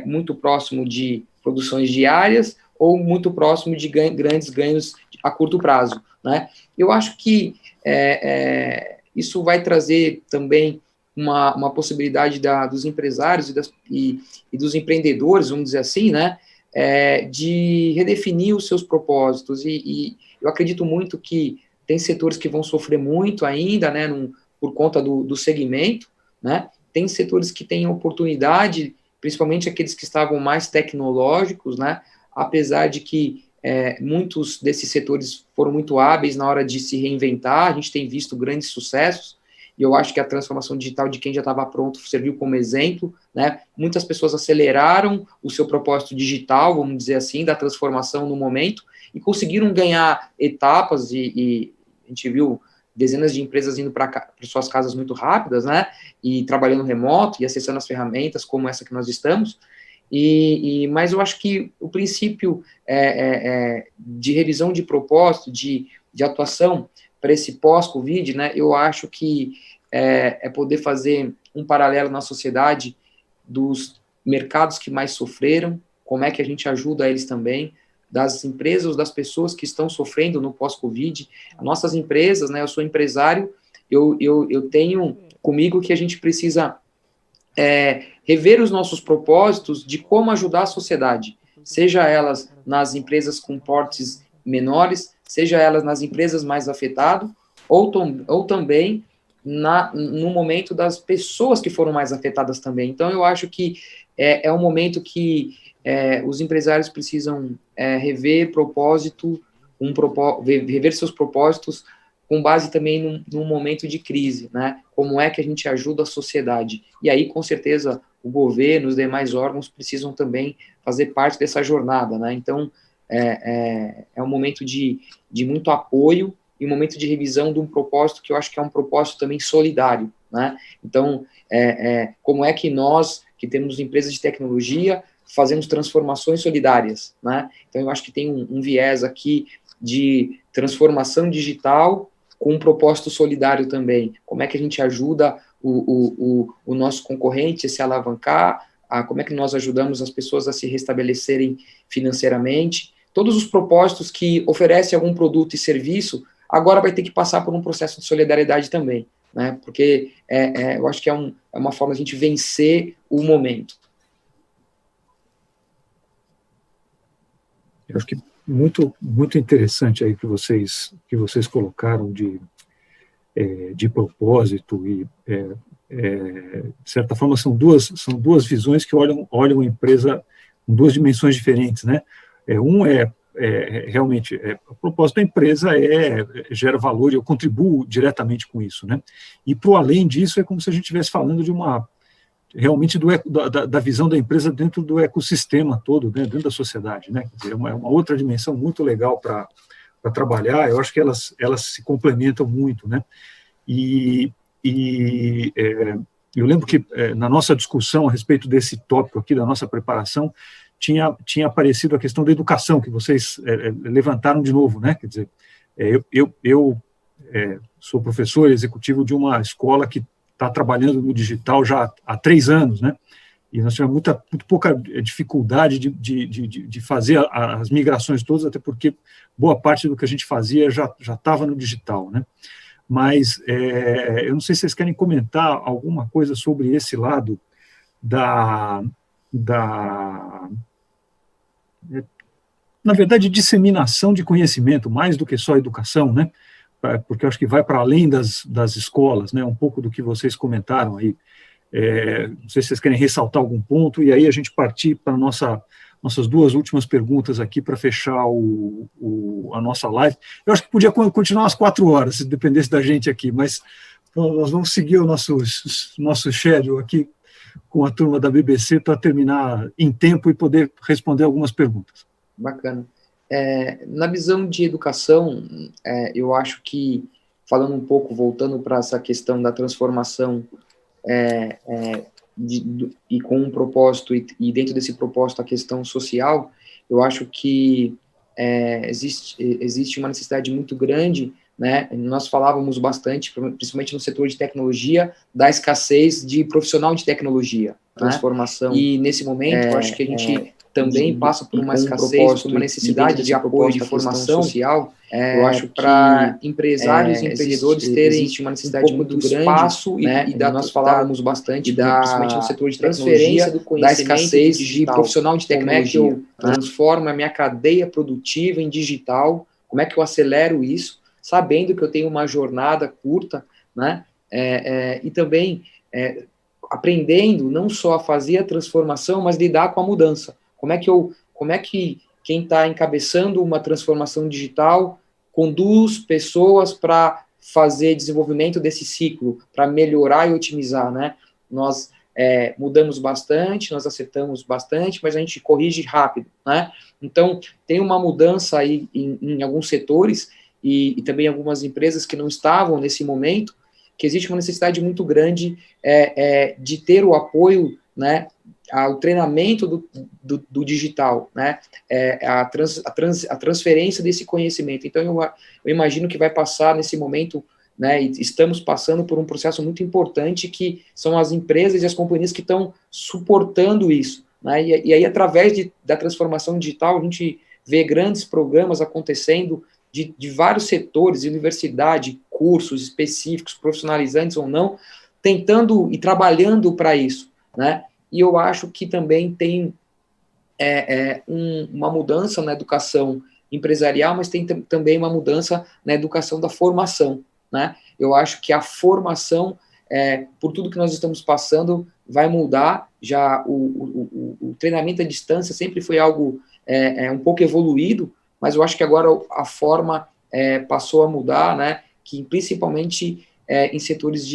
muito próximo de produções diárias, ou muito próximo de grandes ganhos a curto prazo, né? Eu acho que isso vai trazer também uma possibilidade dos empresários e dos empreendedores, vamos dizer assim, né, de redefinir os seus propósitos, e eu acredito muito que tem setores que vão sofrer muito ainda, né, por conta do segmento, né, tem setores que têm oportunidade, principalmente aqueles que estavam mais tecnológicos, né, apesar de que muitos desses setores foram muito hábeis na hora de se reinventar, a gente tem visto grandes sucessos, e eu acho que a transformação digital de quem já estava pronto serviu como exemplo, né? Muitas pessoas aceleraram o seu propósito digital, vamos dizer assim, da transformação no momento, e conseguiram ganhar etapas, e a gente viu dezenas de empresas indo para suas casas muito rápidas, né? E trabalhando remoto e acessando as ferramentas como essa que nós estamos. Mas eu acho que o princípio de revisão de propósito, de atuação para esse pós-Covid, né, eu acho que poder fazer um paralelo na sociedade dos mercados que mais sofreram, como é que a gente ajuda eles também, das empresas, das pessoas que estão sofrendo no pós-Covid. Nossas empresas, né, eu sou empresário, eu tenho comigo que a gente precisa rever os nossos propósitos de como ajudar a sociedade, seja elas nas empresas com portes menores, seja elas nas empresas mais afetadas, ou também no momento das pessoas que foram mais afetadas também. Então, eu acho que é um momento que os empresários precisam rever rever seus propósitos com base também num momento de crise, né? Como é que a gente ajuda a sociedade? E aí, com certeza, o governo, os demais órgãos precisam também fazer parte dessa jornada, né? Então, é um momento de muito apoio e um momento de revisão de um propósito que eu acho que é um propósito também solidário, né? Então, como é que nós, que temos empresas de tecnologia, fazemos transformações solidárias, né? Então, eu acho que tem um viés aqui de transformação digital com um propósito solidário também. Como é que a gente ajuda o nosso concorrente a se alavancar, como é que nós ajudamos as pessoas a se restabelecerem financeiramente. Todos os propósitos que oferecem algum produto e serviço, agora vai ter que passar por um processo de solidariedade também, né? Porque eu acho que é uma forma de a gente vencer o momento. Eu acho que muito, muito interessante aí que vocês colocaram de propósito e, de certa forma, são duas visões que olham a empresa com duas dimensões diferentes, né? Realmente, o propósito da empresa gera valor e eu contribuo diretamente com isso, né? E, para além disso, é como se a gente estivesse falando de realmente da visão da empresa dentro do ecossistema todo, né, dentro da sociedade, né? Quer dizer, é uma outra dimensão muito legal para trabalhar. Eu acho que elas se complementam muito, né? Eu lembro que na nossa discussão a respeito desse tópico aqui, da nossa preparação, tinha aparecido a questão da educação, que vocês levantaram de novo, né? Quer dizer, Eu sou professor executivo de uma escola que está trabalhando no digital já há 3 anos, né? E nós tivemos muito pouca dificuldade de fazer as migrações todas, até porque boa parte do que a gente fazia já estava no digital, né? Mas eu não sei se vocês querem comentar alguma coisa sobre esse lado na verdade, disseminação de conhecimento, mais do que só educação, né? Porque eu acho que vai para além das escolas, né? Um pouco do que vocês comentaram aí. Não sei se vocês querem ressaltar algum ponto, e aí a gente partir para nossas 2 últimas perguntas aqui para fechar a nossa live. Eu acho que podia continuar às 4 horas, se dependesse da gente aqui, mas nós vamos seguir o nosso schedule aqui com a turma da BBC para terminar em tempo e poder responder algumas perguntas. Bacana. Na visão de educação, eu acho que, falando um pouco, voltando para essa questão da transformação e com um propósito, e dentro desse propósito a questão social, eu acho que existe uma necessidade muito grande, né? Nós falávamos bastante, principalmente no setor de tecnologia, da escassez de profissional de tecnologia, transformação. E nesse momento, eu acho que a gente também passa por uma escassez, por uma necessidade de apoio, de formação social. Eu acho que para empresários e empreendedores terem uma necessidade muito grande, espaço, né? E nós falávamos bastante, principalmente no setor de transferência do conhecimento, da escassez de profissional de tecnologia. Como é que eu transformo a minha cadeia produtiva em digital? Como é que eu acelero isso, sabendo que eu tenho uma jornada curta, né? E também aprendendo não só a fazer a transformação, mas lidar com a mudança. Como é que quem está encabeçando uma transformação digital conduz pessoas para fazer desenvolvimento desse ciclo, para melhorar e otimizar, né? Nós mudamos bastante, nós acertamos bastante, mas a gente corrige rápido, né? Então, tem uma mudança aí em alguns setores e também algumas empresas que não estavam nesse momento, que existe uma necessidade muito grande de ter o apoio, né, ao treinamento do digital, né, a transferência desse conhecimento. Então, eu imagino que vai passar nesse momento, né, e estamos passando por um processo muito importante, que são as empresas e as companhias que estão suportando isso, né, e aí, através da transformação digital, a gente vê grandes programas acontecendo de vários setores, universidade, cursos específicos, profissionalizantes ou não, tentando e trabalhando para isso, né? E eu acho que também tem uma mudança na educação empresarial, mas tem também uma mudança na educação da formação, né? Eu acho que a formação, por tudo que nós estamos passando, vai mudar. Já o treinamento à distância sempre foi algo um pouco evoluído, mas eu acho que agora a forma passou a mudar, né? Que principalmente em setores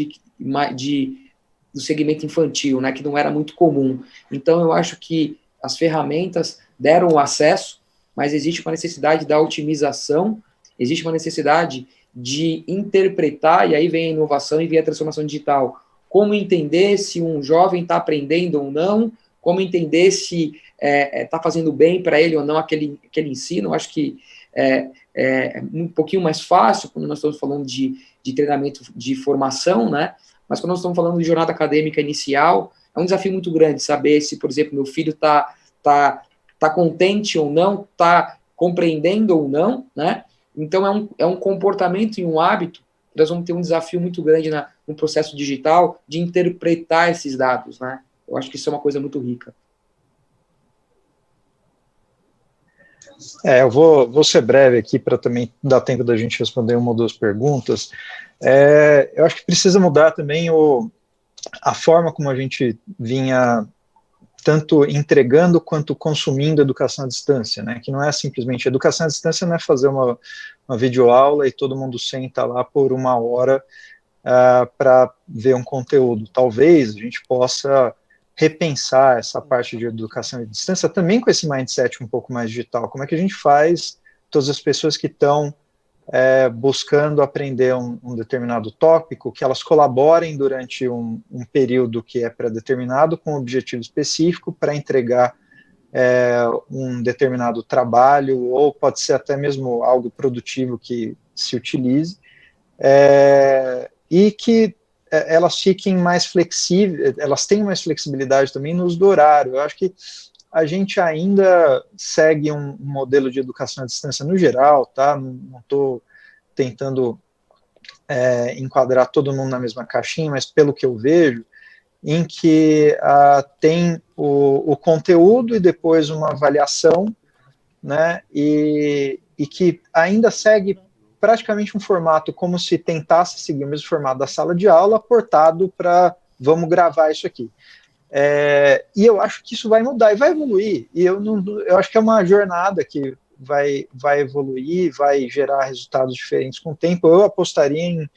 do segmento infantil, né? Que não era muito comum. Então, eu acho que as ferramentas deram o acesso, mas existe uma necessidade da otimização, existe uma necessidade de interpretar, e aí vem a inovação e vem a transformação digital. Como entender se um jovem está aprendendo ou não, como entender se está fazendo bem para ele ou não aquele ensino. Eu acho que é um pouquinho mais fácil quando nós estamos falando de treinamento de formação, né? Mas quando nós estamos falando de jornada acadêmica inicial, é um desafio muito grande saber se, por exemplo, meu filho está contente ou não, está compreendendo ou não, né? Então, é um comportamento e um hábito. Nós vamos ter um desafio muito grande no processo digital de interpretar esses dados, né? Eu acho que isso é uma coisa muito rica. Eu vou ser breve aqui para também dar tempo da gente responder uma ou duas perguntas. Eu acho que precisa mudar também a forma como a gente vinha tanto entregando quanto consumindo educação à distância, né? Que não é simplesmente educação à distância, não é fazer uma videoaula e todo mundo senta lá por 1 hora para ver um conteúdo. Talvez a gente possa repensar essa parte de educação à distância também com esse mindset um pouco mais digital. Como é que a gente faz todas as pessoas que estão buscando aprender um determinado tópico, que elas colaborem durante um período que é pré-determinado com um objetivo específico para entregar um determinado trabalho, ou pode ser até mesmo algo produtivo que se utilize, e que elas fiquem mais flexíveis, elas têm mais flexibilidade também no uso do horário. Eu acho que a gente ainda segue um modelo de educação à distância no geral, tá? Não estou tentando enquadrar todo mundo na mesma caixinha, mas pelo que eu vejo, em que tem o conteúdo e depois uma avaliação, né, e que ainda segue praticamente um formato como se tentasse seguir o mesmo formato da sala de aula, portado para vamos gravar isso aqui. E eu acho que isso vai mudar e vai evoluir, e eu acho que é uma jornada que vai evoluir, vai gerar resultados diferentes com o tempo. Eu apostaria em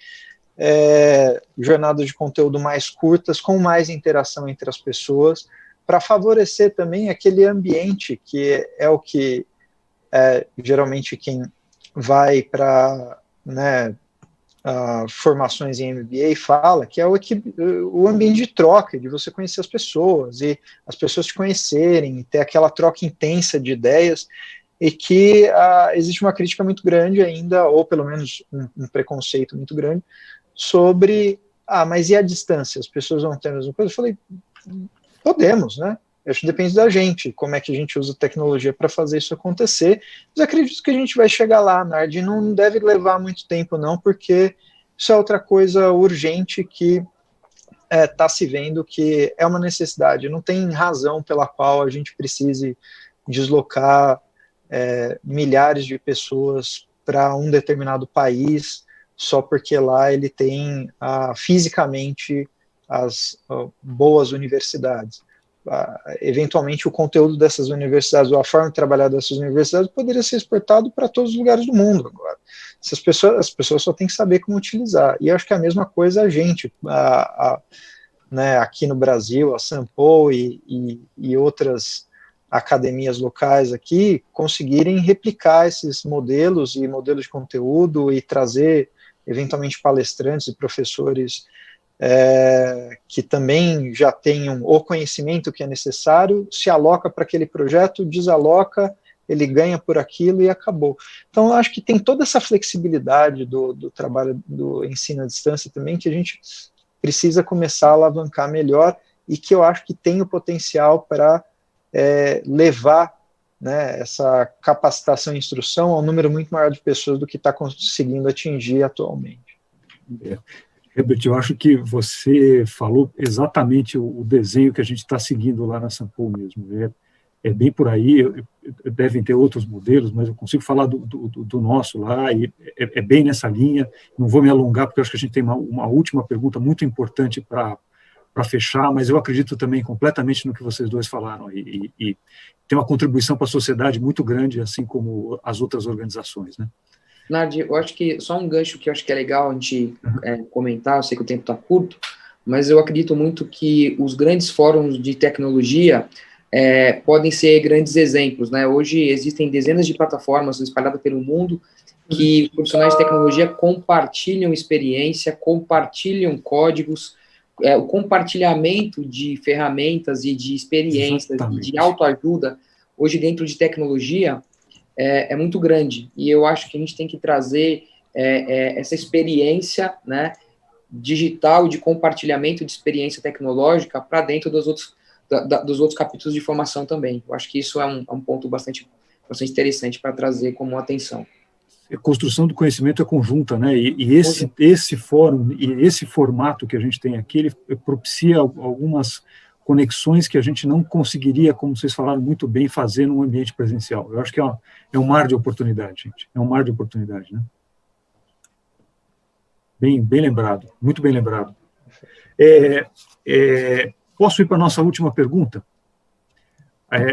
jornadas de conteúdo mais curtas, com mais interação entre as pessoas, para favorecer também aquele ambiente que é o que geralmente quem vai para, né, formações em MBA fala, que é o ambiente de troca, de você conhecer as pessoas, e as pessoas te conhecerem, e ter aquela troca intensa de ideias, e que existe uma crítica muito grande ainda, ou pelo menos um preconceito muito grande, sobre, mas e a distância? As pessoas vão ter a mesma coisa? Eu falei, podemos, né? Acho que depende da gente, como é que a gente usa tecnologia para fazer isso acontecer, mas acredito que a gente vai chegar lá, Nardi, não deve levar muito tempo não, porque isso é outra coisa urgente que está se vendo que é uma necessidade, não tem razão pela qual a gente precise deslocar milhares de pessoas para um determinado país, só porque lá ele tem fisicamente as boas universidades. Eventualmente o conteúdo dessas universidades, ou a forma de trabalhar dessas universidades, poderia ser exportado para todos os lugares do mundo agora. As pessoas só têm que saber como utilizar. E eu acho que é a mesma coisa a gente, né, aqui no Brasil, a Sampo e outras academias locais aqui, conseguirem replicar esses modelos e modelos de conteúdo e trazer, eventualmente, palestrantes e professores que também já tenham o conhecimento que é necessário, se aloca para aquele projeto, desaloca, ele ganha por aquilo e acabou. Então, eu acho que tem toda essa flexibilidade do trabalho do ensino à distância também, que a gente precisa começar a alavancar melhor, e que eu acho que tem o potencial para levar, né, essa capacitação e instrução a um número muito maior de pessoas do que está conseguindo atingir atualmente. Herbert, eu acho que você falou exatamente o desenho que a gente está seguindo lá na Sampo mesmo. É bem por aí, devem ter outros modelos, mas eu consigo falar do nosso lá, e é bem nessa linha. Não vou me alongar, porque eu acho que a gente tem uma última pergunta muito importante para fechar, mas eu acredito também completamente no que vocês dois falaram, e tem uma contribuição para a sociedade muito grande, assim como as outras organizações, né? Nardi, eu acho que só um gancho que eu acho que é legal a gente comentar, eu sei que o tempo está curto, mas eu acredito muito que os grandes fóruns de tecnologia podem ser grandes exemplos, né? Hoje existem dezenas de plataformas espalhadas pelo mundo que profissionais de tecnologia compartilham experiência, compartilham códigos, o compartilhamento de ferramentas e de experiências, exatamente, e de autoajuda, hoje dentro de tecnologia, é muito grande, e eu acho que a gente tem que trazer essa experiência, né, digital, de compartilhamento de experiência tecnológica para dentro dos outros capítulos de formação também. Eu acho que isso é um ponto bastante interessante para trazer como atenção. A construção do conhecimento é conjunta, né? E esse fórum e esse formato que a gente tem aqui, ele propicia algumas conexões que a gente não conseguiria, como vocês falaram muito bem, fazer num ambiente presencial. Eu acho que é um mar de oportunidade, gente. É um mar de oportunidade, né? Bem lembrado, muito bem lembrado. Posso ir para a nossa última pergunta?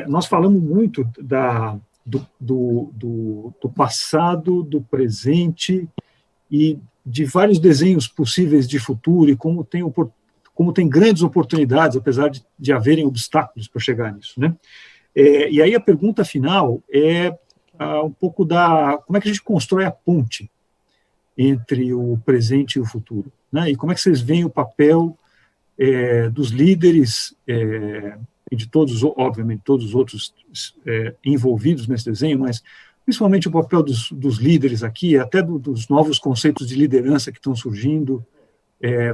Nós falamos muito do passado, do presente e de vários desenhos possíveis de futuro, e como tem grandes oportunidades, apesar de haverem obstáculos para chegar nisso, né? E aí a pergunta final é um pouco como é que a gente constrói a ponte entre o presente e o futuro, né? E como é que vocês veem o papel dos líderes e de todos, obviamente, todos os outros envolvidos nesse desenho, mas principalmente o papel dos líderes aqui, até dos novos conceitos de liderança que estão surgindo,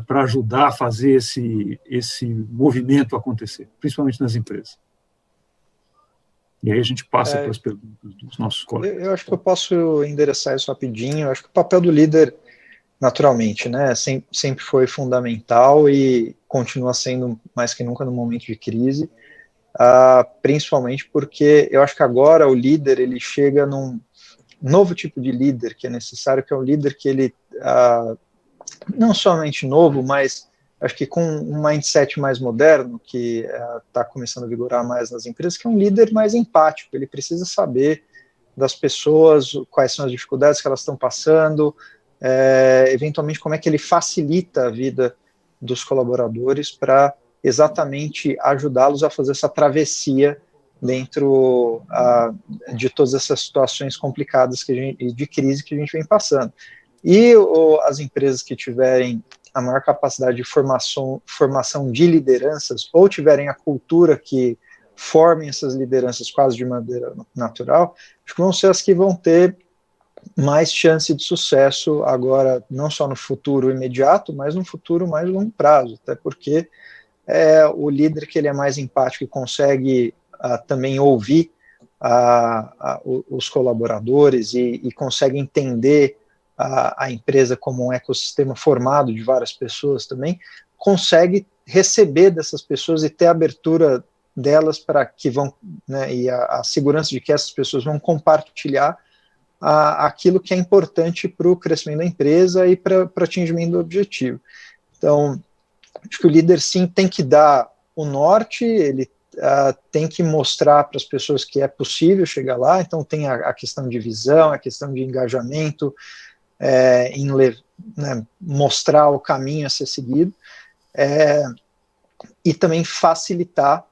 para ajudar a fazer esse movimento acontecer, principalmente nas empresas. E aí a gente passa para as perguntas dos nossos colegas. Eu acho que eu posso endereçar isso rapidinho. Eu acho que o papel do líder, naturalmente, né, sempre foi fundamental e continua sendo mais que nunca no momento de crise, principalmente porque eu acho que agora o líder ele chega num novo tipo de líder que é necessário, que é um líder que ele não somente novo, mas acho que com um mindset mais moderno, que está começando a vigorar mais nas empresas, que é um líder mais empático. Ele precisa saber das pessoas, quais são as dificuldades que elas estão passando, eventualmente como é que ele facilita a vida dos colaboradores para exatamente ajudá-los a fazer essa travessia dentro de todas essas situações complicadas de crise que a gente vem passando. E as empresas que tiverem a maior capacidade de formação de lideranças, ou tiverem a cultura que formem essas lideranças quase de maneira natural, acho que vão ser as que vão ter mais chance de sucesso agora, não só no futuro imediato, mas no futuro mais longo prazo, até porque o líder que ele é mais empático e consegue também ouvir os colaboradores e consegue entender a empresa como um ecossistema formado de várias pessoas também, consegue receber dessas pessoas e ter a abertura delas para que vão, né, e a segurança de que essas pessoas vão compartilhar aquilo que é importante para o crescimento da empresa e para o atingimento do objetivo. Então, acho que o líder, sim, tem que dar o norte, ele tem que mostrar para as pessoas que é possível chegar lá, então tem a questão de visão, a questão de engajamento, né, mostrar o caminho a ser seguido, e também facilitar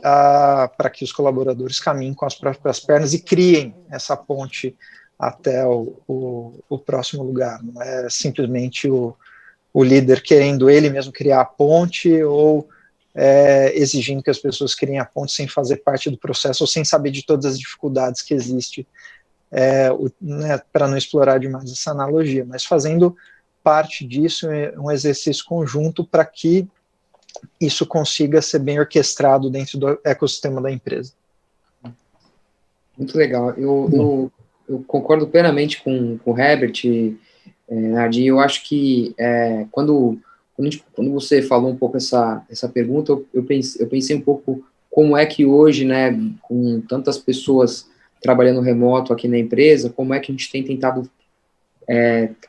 para que os colaboradores caminhem com as próprias pernas e criem essa ponte até o próximo lugar. Não é simplesmente o líder querendo ele mesmo criar a ponte ou exigindo que as pessoas criem a ponte sem fazer parte do processo ou sem saber de todas as dificuldades que existem, né, para não explorar demais essa analogia, mas fazendo parte disso um exercício conjunto para que isso consiga ser bem orquestrado dentro do ecossistema da empresa. Muito legal. Eu concordo plenamente com o Herbert, Nardi. Eu acho que quando você falou um pouco essa pergunta, eu pensei um pouco como é que hoje, né, com tantas pessoas trabalhando remoto aqui na empresa, como é que a gente tem tentado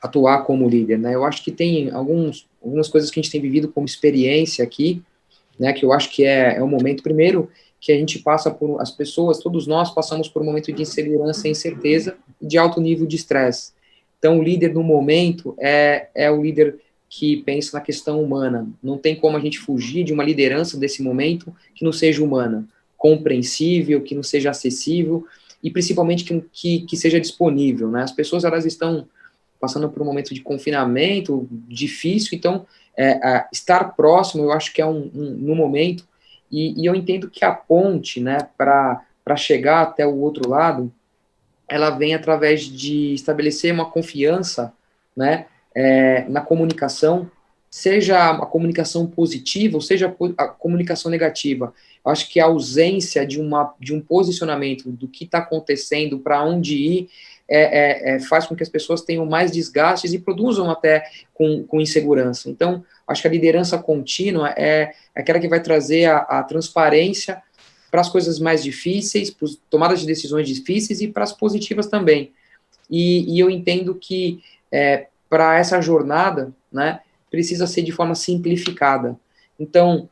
atuar como líder, né? Eu acho que tem algumas coisas que a gente tem vivido como experiência aqui, né, que eu acho que é um momento, primeiro, que a gente passa por, as pessoas, todos nós passamos por um momento de insegurança e incerteza e de alto nível de estresse. Então, o líder no momento é o líder que pensa na questão humana. Não tem como a gente fugir de uma liderança desse momento que não seja humana, compreensível, que não seja acessível e principalmente que seja disponível, né? As pessoas, elas estão passando por um momento de confinamento difícil, então estar próximo, eu acho que é no momento, e eu entendo que a ponte, né, para chegar até o outro lado, ela vem através de estabelecer uma confiança, né, na comunicação, seja a comunicação positiva ou seja a comunicação negativa. Eu acho que a ausência de um posicionamento do que está acontecendo, para onde ir, faz com que as pessoas tenham mais desgastes e produzam até com insegurança. Então, acho que a liderança contínua é aquela que vai trazer a transparência para as coisas mais difíceis, para as tomadas de decisões difíceis e para as positivas também. E eu entendo que para essa jornada, né, precisa ser de forma simplificada. Então,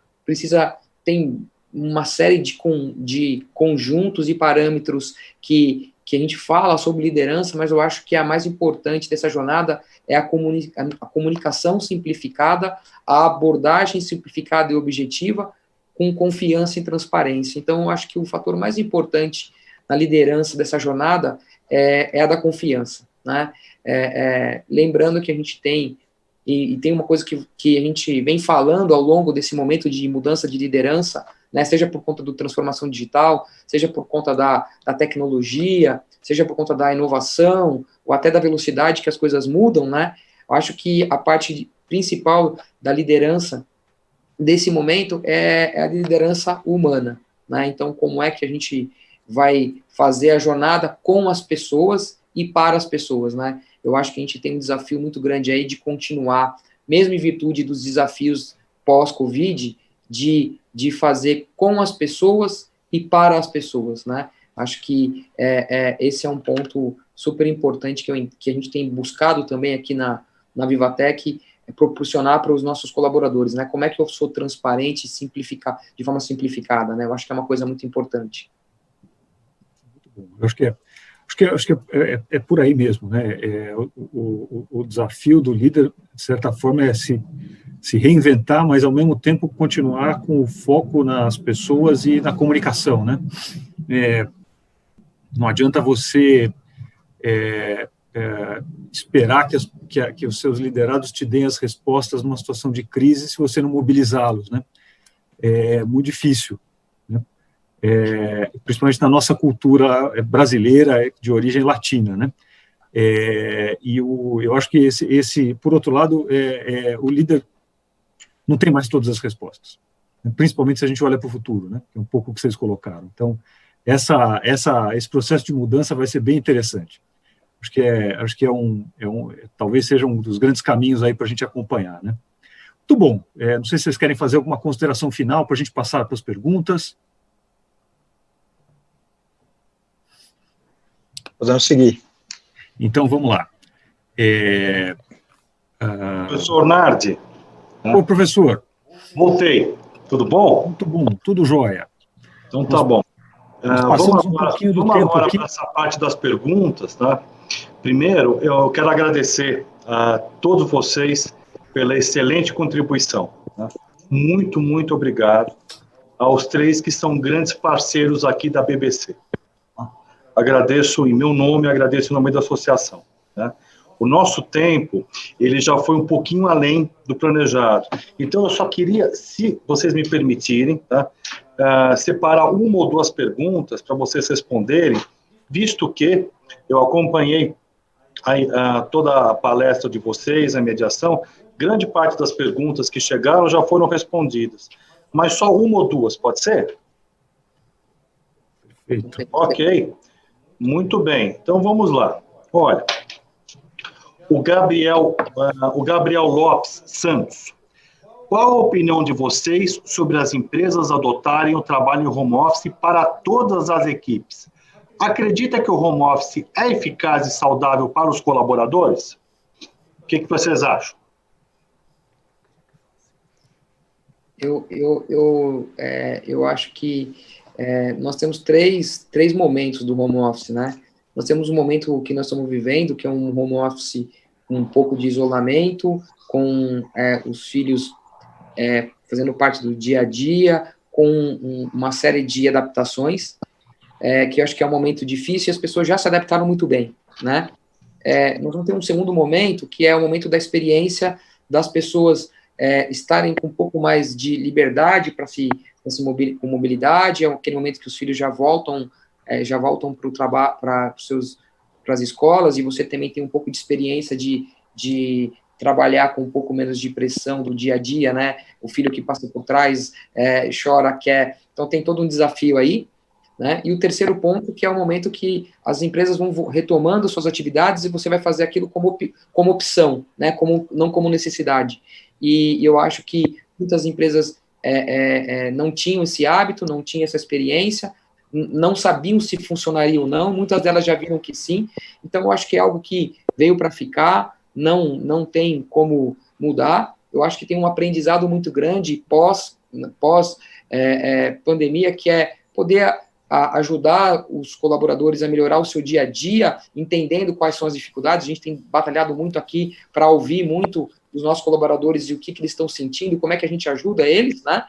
tem uma série de conjuntos e parâmetros que a gente fala sobre liderança, mas eu acho que a mais importante dessa jornada é a comunicação simplificada, a abordagem simplificada e objetiva, com confiança e transparência. Então, eu acho que o fator mais importante na liderança dessa jornada é a da confiança, né? Lembrando que a gente tem, e tem uma coisa que a gente vem falando ao longo desse momento de mudança de liderança, né, seja por conta da transformação digital, seja por conta da tecnologia, seja por conta da inovação, ou até da velocidade que as coisas mudam, né, eu acho que a parte principal da liderança desse momento é a liderança humana, né, então como é que a gente vai fazer a jornada com as pessoas e para as pessoas, né, eu acho que a gente tem um desafio muito grande aí de continuar, mesmo em virtude dos desafios pós-Covid, de fazer com as pessoas e para as pessoas, né? Acho que esse é um ponto super importante que a gente tem buscado também aqui na Vivatech, proporcionar para os nossos colaboradores, né? Como é que eu sou transparente e simplificar, de forma simplificada, né? Eu acho que é uma coisa muito importante. Muito bom. Eu acho que é por aí mesmo, né? O desafio do líder, de certa forma, é se reinventar, mas ao mesmo tempo continuar com o foco nas pessoas e na comunicação, né? Não adianta você esperar que os seus liderados te deem as respostas numa situação de crise se você não mobilizá-los, né? É muito difícil, né? Principalmente na nossa cultura brasileira de origem latina, né? Eu acho que esse por outro lado, o líder não tem mais todas as respostas, né? Principalmente se a gente olha para o futuro, né? É um pouco o que vocês colocaram. Então, esse processo de mudança vai ser bem interessante. Acho que talvez seja um dos grandes caminhos aí para a gente acompanhar, né? Muito bom. Não sei se vocês querem fazer alguma consideração final para a gente passar para as perguntas. Podemos seguir. Então, vamos lá. Professor Nardi. Ô, professor. Voltei. Tudo bom? Muito bom, tudo jóia. Então tá bom. Passamos um pouquinho do tempo agora aqui. para essa parte das perguntas, tá? Primeiro, eu quero agradecer a todos vocês pela excelente contribuição, tá? Muito, muito obrigado aos três que são grandes parceiros aqui da BBC. Agradeço em meu nome, agradeço em nome da associação, né? O nosso tempo, ele já foi um pouquinho além do planejado. Então, eu só queria, se vocês me permitirem, tá, separar uma ou duas perguntas para vocês responderem, visto que eu acompanhei toda a palestra de vocês, a mediação, grande parte das perguntas que chegaram já foram respondidas. Mas só uma ou duas, pode ser? Perfeito. Ok. Muito bem. Então, vamos lá. Olha, o Gabriel Lopes Santos. Qual a opinião de vocês sobre as empresas adotarem o trabalho em home office para todas as equipes? Acredita que o home office é eficaz e saudável para os colaboradores? O que vocês acham? Eu acho que nós temos três momentos do home office, né? Nós temos um momento que nós estamos vivendo, que é um home office com um pouco de isolamento, com os filhos fazendo parte do dia a dia, com uma série de adaptações, que eu acho que é um momento difícil e as pessoas já se adaptaram muito bem, né? Nós vamos ter um segundo momento, que é o momento da experiência das pessoas estarem com um pouco mais de liberdade com mobilidade, é aquele momento que os filhos já voltam para o trabalho, para as escolas, e você também tem um pouco de experiência de trabalhar com um pouco menos de pressão do dia a dia, né? O filho que passa por trás chora, quer. Então, tem todo um desafio aí, né? E o terceiro ponto, que é o momento que as empresas vão retomando suas atividades e você vai fazer aquilo como opção, né? Não como necessidade. E eu acho que muitas empresas não tinham esse hábito, não tinham essa experiência, não sabiam se funcionaria ou não, muitas delas já viram que sim. Então, eu acho que é algo que veio para ficar, não tem como mudar. Eu acho que tem um aprendizado muito grande pós pandemia, que é poder ajudar os colaboradores a melhorar o seu dia a dia, entendendo quais são as dificuldades. A gente tem batalhado muito aqui para ouvir muito dos nossos colaboradores e o que eles estão sentindo, como é que a gente ajuda eles, né,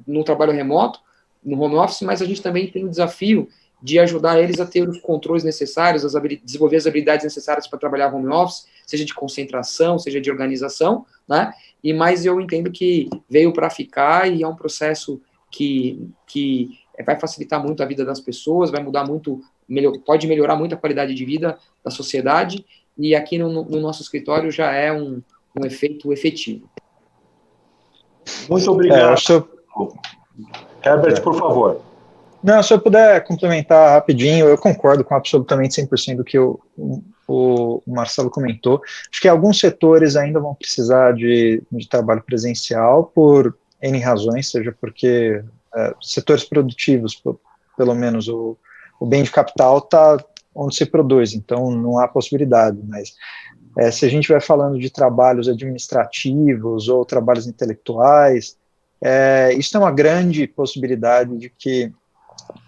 no trabalho remoto, no home office, mas a gente também tem o desafio de ajudar eles a ter os controles necessários, desenvolver as habilidades necessárias para trabalhar home office, seja de concentração, seja de organização, né? Mas eu entendo que veio para ficar e é um processo que vai facilitar muito a vida das pessoas, vai mudar muito, pode melhorar muito a qualidade de vida da sociedade, e aqui no nosso escritório já é um efeito efetivo. Muito obrigado. Herbert, por favor. Não, se eu puder complementar rapidinho, eu concordo com absolutamente 100% do que o Marcelo comentou. Acho que alguns setores ainda vão precisar de trabalho presencial por N razões, seja porque setores produtivos, pelo menos o bem de capital está onde se produz, então não há possibilidade, mas se a gente vai falando de trabalhos administrativos ou trabalhos intelectuais, isso é uma grande possibilidade de que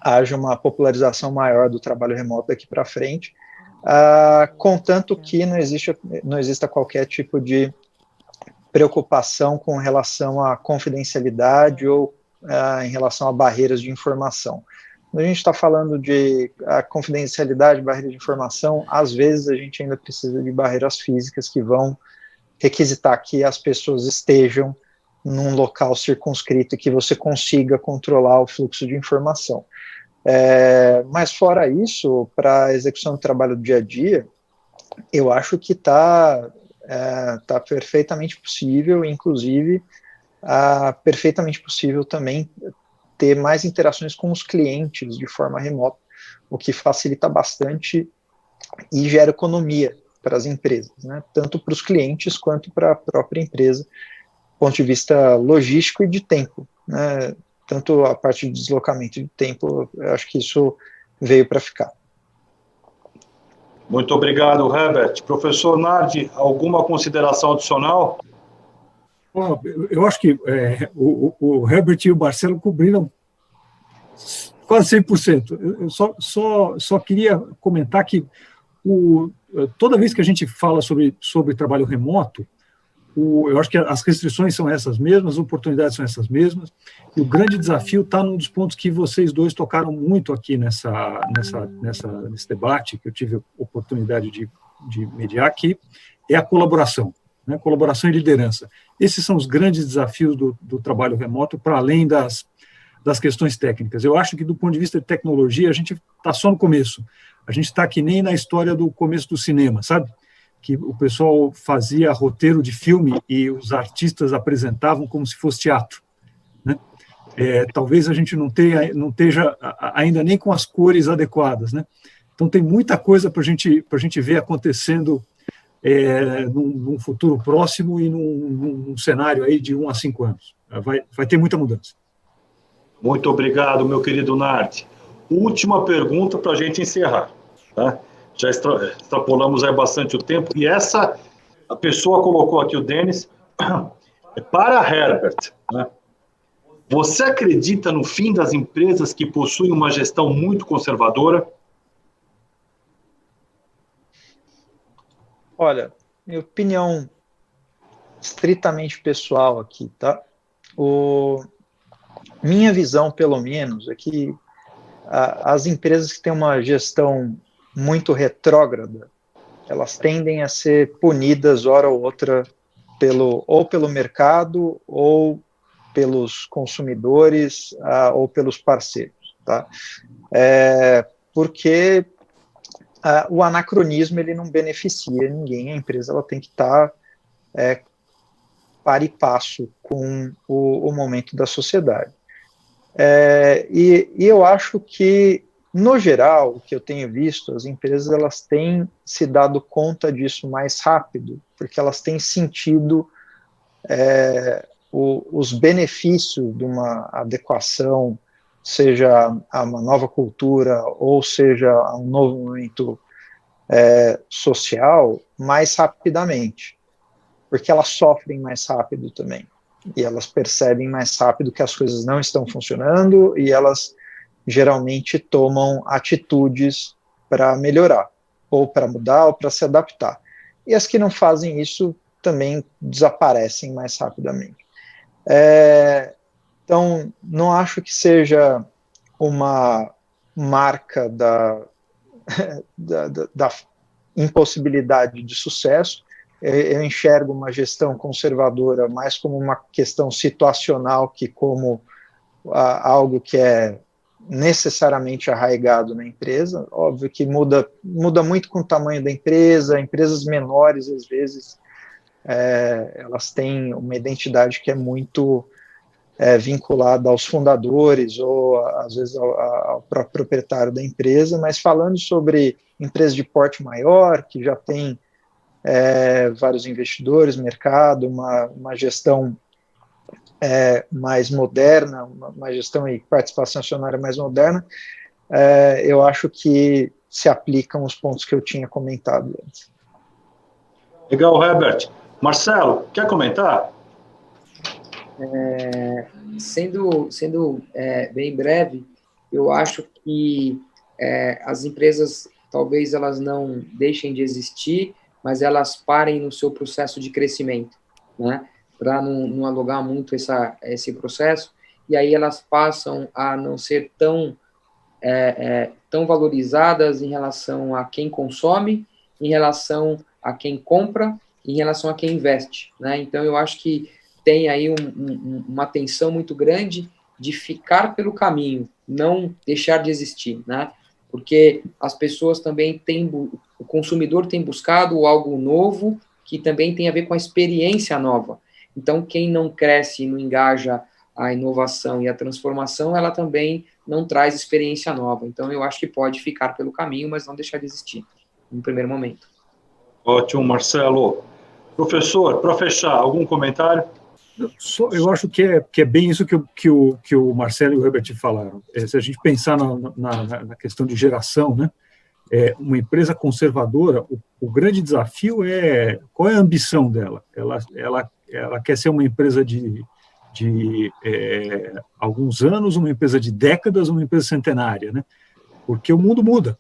haja uma popularização maior do trabalho remoto daqui para frente, contanto que não exista qualquer tipo de preocupação com relação à confidencialidade ou em relação a barreiras de informação. Quando a gente está falando de confidencialidade, barreiras de informação, às vezes a gente ainda precisa de barreiras físicas que vão requisitar que as pessoas estejam num local circunscrito e que você consiga controlar o fluxo de informação. Mas fora isso, para a execução do trabalho do dia a dia, eu acho que está perfeitamente possível, inclusive perfeitamente possível também ter mais interações com os clientes de forma remota, o que facilita bastante e gera economia para as empresas, né? Tanto para os clientes quanto para a própria empresa, do ponto de vista logístico e de tempo, né? Tanto a parte de deslocamento de tempo, eu acho que isso veio para ficar. Muito obrigado, Herbert. Professor Nardi, alguma consideração adicional? Eu acho que o Herbert e o Marcelo cobriram quase 100%. Eu só queria comentar que toda vez que a gente fala sobre trabalho remoto, eu acho que as restrições são essas mesmas, as oportunidades são essas mesmas, e o grande desafio está num dos pontos que vocês dois tocaram muito aqui nesse debate, que eu tive a oportunidade de mediar aqui, é a colaboração. Né, colaboração e liderança. Esses são os grandes desafios do trabalho remoto, para além das questões técnicas. Eu acho que, do ponto de vista de tecnologia, a gente está só no começo. A gente está que nem na história do começo do cinema, sabe? Que o pessoal fazia roteiro de filme e os artistas apresentavam como se fosse teatro. Né? Talvez a gente não esteja ainda nem com as cores adequadas. Né? Então, tem muita coisa para a gente ver acontecendo num futuro próximo e num cenário aí de 1 a 5 anos. Vai ter muita mudança. Muito obrigado, meu querido Nardi. Última pergunta para a gente encerrar. Tá? Já extrapolamos aí bastante o tempo. E a pessoa colocou aqui, o Denis, para Herbert. Né? Você acredita no fim das empresas que possuem uma gestão muito conservadora? Olha, minha opinião estritamente pessoal aqui, tá? Minha visão, pelo menos, é que as empresas que têm uma gestão muito retrógrada, elas tendem a ser punidas, hora ou outra, ou pelo mercado, ou pelos consumidores, ou pelos parceiros, tá? Porque o anacronismo ele não beneficia ninguém, a empresa ela tem que estar par e passo com o momento da sociedade. E eu acho que, no geral, o que eu tenho visto, as empresas elas têm se dado conta disso mais rápido, porque elas têm sentido os benefícios de uma adequação, seja a uma nova cultura, ou seja a um novo momento social, mais rapidamente, porque elas sofrem mais rápido também, e elas percebem mais rápido que as coisas não estão funcionando, e elas geralmente tomam atitudes para melhorar, ou para mudar, ou para se adaptar. E as que não fazem isso também desaparecem mais rapidamente. Então, não acho que seja uma marca da impossibilidade de sucesso. Eu enxergo uma gestão conservadora mais como uma questão situacional que como algo que é necessariamente arraigado na empresa. Óbvio que muda muito com o tamanho da empresa. Empresas menores, às vezes, elas têm uma identidade que é muito vinculada aos fundadores ou, às vezes, ao próprio proprietário da empresa, mas falando sobre empresas de porte maior, que já tem vários investidores, mercado, uma gestão mais moderna, uma gestão e participação acionária mais moderna, eu acho que se aplicam os pontos que eu tinha comentado antes. Legal, Herbert. Marcelo, quer comentar? Sendo bem breve, eu acho que as empresas, talvez elas não deixem de existir, mas elas parem no seu processo de crescimento, né? Para não alugar muito esse processo, e aí elas passam a não ser tão valorizadas em relação a quem consome, em relação a quem compra, em relação a quem investe, né? Então, eu acho que tem aí uma tensão muito grande de ficar pelo caminho, não deixar de existir, né? Porque as pessoas também o consumidor tem buscado algo novo, que também tem a ver com a experiência nova. Então, quem não cresce e não engaja a inovação e a transformação, ela também não traz experiência nova. Então, eu acho que pode ficar pelo caminho, mas não deixar de existir, no primeiro momento. Ótimo, Marcelo. Professor, para fechar, algum comentário? Eu acho que é bem isso que o Marcelo e o Herbert falaram. Se a gente pensar na questão de geração, né? Uma empresa conservadora, o grande desafio qual é a ambição dela? Ela quer ser uma empresa de alguns anos, uma empresa de décadas, uma empresa centenária, né? Porque o mundo muda,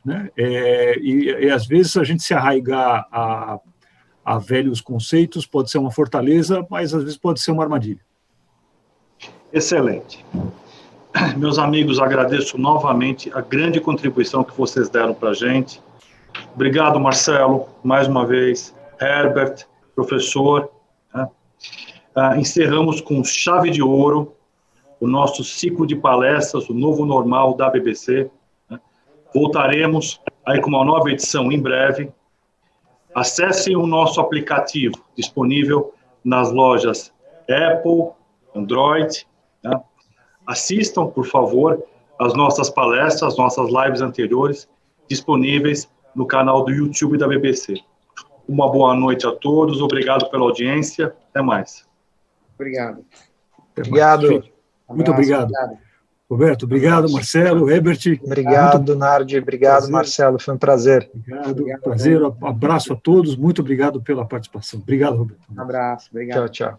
né? E às vezes a gente se arraigar a velhos conceitos pode ser uma fortaleza, mas às vezes pode ser uma armadilha. Excelente. Meus amigos, agradeço novamente a grande contribuição que vocês deram para a gente. Obrigado, Marcelo, mais uma vez. Herbert, professor. Encerramos com chave de ouro o nosso ciclo de palestras, o novo normal da BBC. Voltaremos aí com uma nova edição em breve. Acessem o nosso aplicativo, disponível nas lojas Apple, Android. Assistam, por favor, as nossas palestras, as nossas lives anteriores, disponíveis no canal do YouTube da BBC. Uma boa noite a todos, obrigado pela audiência, até mais. Obrigado. Obrigado. Muito obrigado. Roberto, obrigado. Marcelo, Herbert. Obrigado, Nardi. Obrigado, prazer. Marcelo. Foi um prazer. Obrigado. Prazer. Abraço a todos. Muito obrigado pela participação. Obrigado, Roberto. Um abraço. Obrigado. Tchau, tchau.